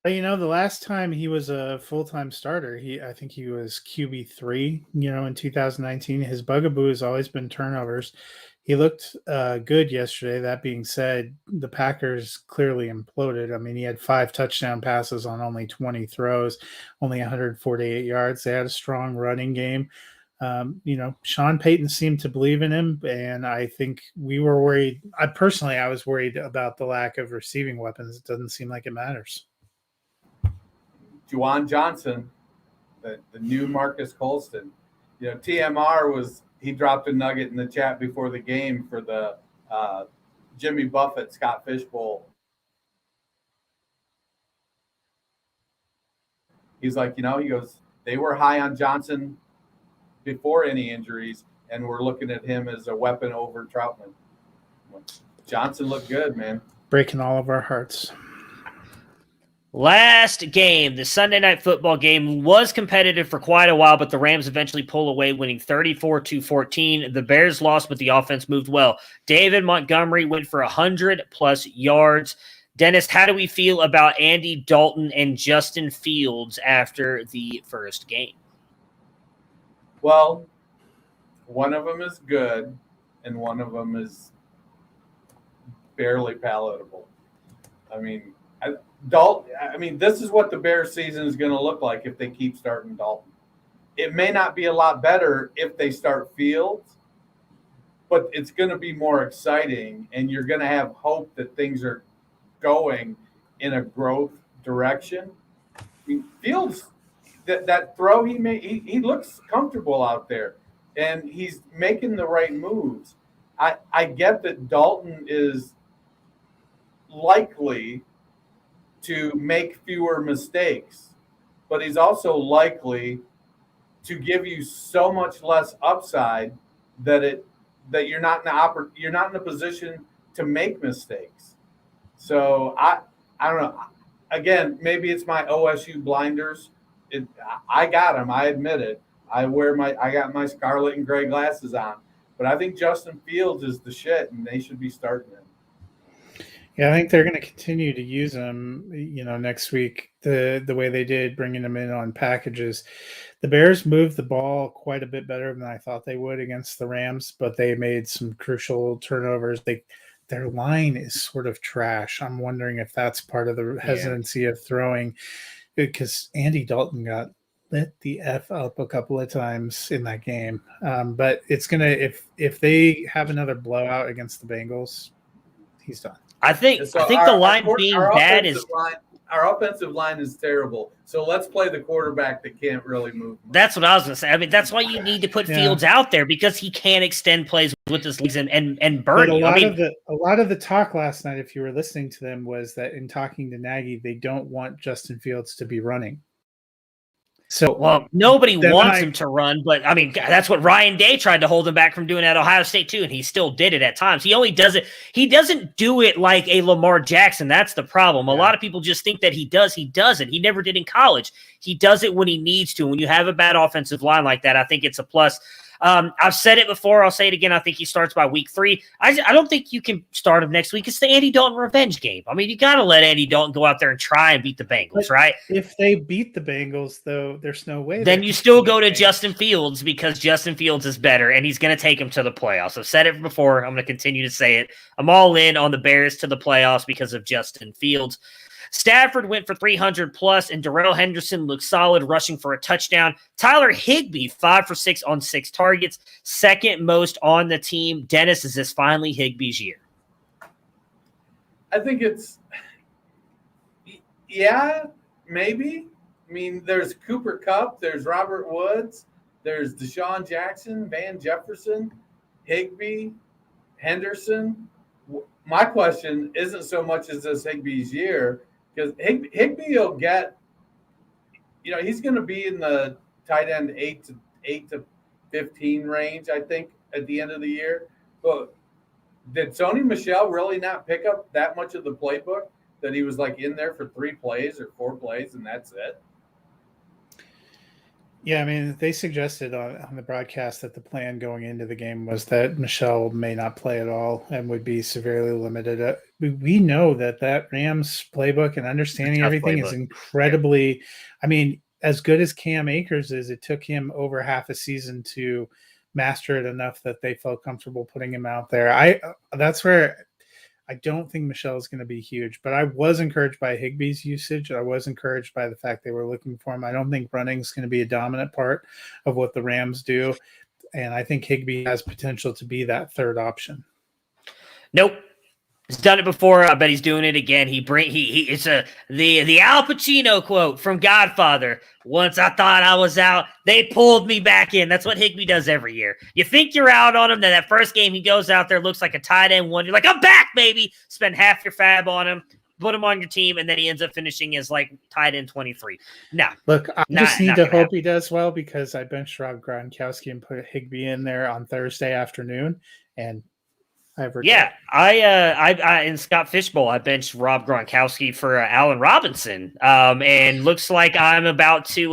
The last time he was a full-time starter, I think he was QB3, in 2019. His bugaboo has always been turnovers. He looked good yesterday. That being said, the Packers clearly imploded. I mean, he had 5 touchdown passes on only 20 throws, only 148 yards. They had a strong running game. Sean Payton seemed to believe in him, and I think we were worried. I was worried about the lack of receiving weapons. It doesn't seem like it matters. Juwan Johnson, the new Marcus Colston. TMR he dropped a nugget in the chat before the game for the Jimmy Buffett Scott Fish Bowl. He's like, he goes, they were high on Johnson before any injuries, and we're looking at him as a weapon over Troutman. Johnson looked good, man. Breaking all of our hearts. Last game, the Sunday Night Football game, was competitive for quite a while, but the Rams eventually pull away, winning 34-14. The Bears lost, but the offense moved well. David Montgomery went for 100-plus yards. Dennis, how do we feel about Andy Dalton and Justin Fields after the first game? Well, one of them is good, and one of them is barely palatable. I mean, this is what the Bears season is going to look like if they keep starting Dalton. It may not be a lot better if they start Fields, but it's going to be more exciting, and you're going to have hope that things are going in a growth direction. I mean, Fields, that throw he made, he looks comfortable out there, and he's making the right moves. I get that Dalton is likely to make fewer mistakes, but he's also likely to give you so much less upside that you're not in a position to make mistakes. So I don't know. Again, maybe it's my OSU blinders. I got them. I admit it. I got my scarlet and gray glasses on, but I think Justin Fields is the shit, and they should be starting him. Yeah, I think they're going to continue to use him, next week, the way they did, bringing him in on packages. The Bears moved the ball quite a bit better than I thought they would against the Rams, but they made some crucial turnovers. Their line is sort of trash. I'm wondering if that's part of the hesitancy of throwing, because Andy Dalton got lit the F up a couple of times in that game. But it's going to, if they have another blowout against the Bengals, he's done. I think the line being bad is our offensive line is terrible. So let's play the quarterback that can't really move. That's what I was going to say. I mean, that's why you need to put Fields out there, because he can extend plays with his legs and burn you. A lot of the talk last night, if you were listening to them, was that in talking to Nagy, they don't want Justin Fields to be running. So, nobody wants him to run, but I mean, that's what Ryan Day tried to hold him back from doing at Ohio State too, and he still did it at times. He only does it. He doesn't do it like a Lamar Jackson. That's the problem. A lot of people just think that he does. He doesn't. He never did in college. He does it when he needs to. When you have a bad offensive line like that, I think it's a plus. I've said it before. I'll say it again. I think he starts by week 3. I don't think you can start him next week. It's the Andy Dalton revenge game. I mean, you got to let Andy Dalton go out there and try and beat the Bengals, right? If they beat the Bengals, though, there's no way. Then you still go to Justin Fields, because Justin Fields is better, and he's going to take him to the playoffs. I've said it before. I'm going to continue to say it. I'm all in on the Bears to the playoffs because of Justin Fields. Stafford went for 300-plus, and Darrell Henderson looked solid, rushing for a touchdown. Tyler Higbee, 5 for 6 on 6 targets, second most on the team. Dennis, is this finally Higbee's year? I think it's maybe. I mean, there's Cooper Kupp, there's Robert Woods, there's Deshaun Jackson, Van Jefferson, Higbee, Henderson. My question isn't so much as this Higbee's year. because Higbee will get, he's going to be in the tight end 8 to 15 range, I think, at the end of the year. But did Sony Michel really not pick up that much of the playbook that he was like in there for 3 plays or 4 plays and that's it? Yeah, I mean, they suggested on the broadcast that the plan going into the game was that Michelle may not play at all and would be severely limited. We know that Rams playbook and understanding everything is incredibly. I mean, as good as Cam Akers is, it took him over half a season to master it enough that they felt comfortable putting him out there. That's where I don't think Michelle is going to be huge, but I was encouraged by Higbee's usage. I was encouraged by the fact they were looking for him. I don't think running is going to be a dominant part of what the Rams do, and I think Higbee has potential to be that third option. Nope. He's done it before. I bet he's doing it again. It's the Al Pacino quote from Godfather. Once I thought I was out, they pulled me back in. That's what Higbee does every year. You think you're out on him, then that first game he goes out there, looks like a tight end 1. You're like, I'm back, baby. Spend half your fab on him, put him on your team, and then he ends up finishing as like tight end 23. No. Look, I just need to hope he does well because I benched Rob Gronkowski and put Higbee in there on Thursday afternoon, and I in Scott Fishbowl, I benched Rob Gronkowski for Allen Robinson, and looks like I'm about to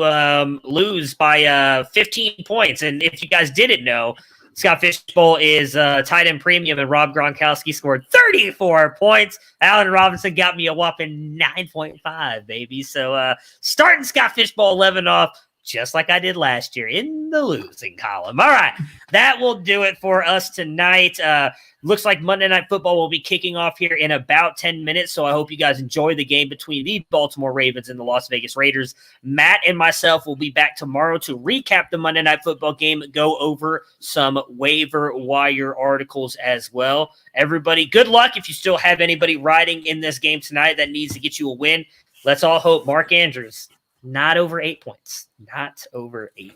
lose by 15 points. And if you guys didn't know, Scott Fishbowl is tight end premium, and Rob Gronkowski scored 34 points. Allen Robinson got me a whopping 9.5, baby. So starting Scott Fishbowl 11 off, just like I did last year in the losing column. All right, that will do it for us tonight. Looks like Monday Night Football will be kicking off here in about 10 minutes, so I hope you guys enjoy the game between the Baltimore Ravens and the Las Vegas Raiders. Matt and myself will be back tomorrow to recap the Monday Night Football game, go over some waiver wire articles as well. Everybody, good luck if you still have anybody riding in this game tonight that needs to get you a win. Let's all hope Mark Andrews, not over 8 points. Not over 8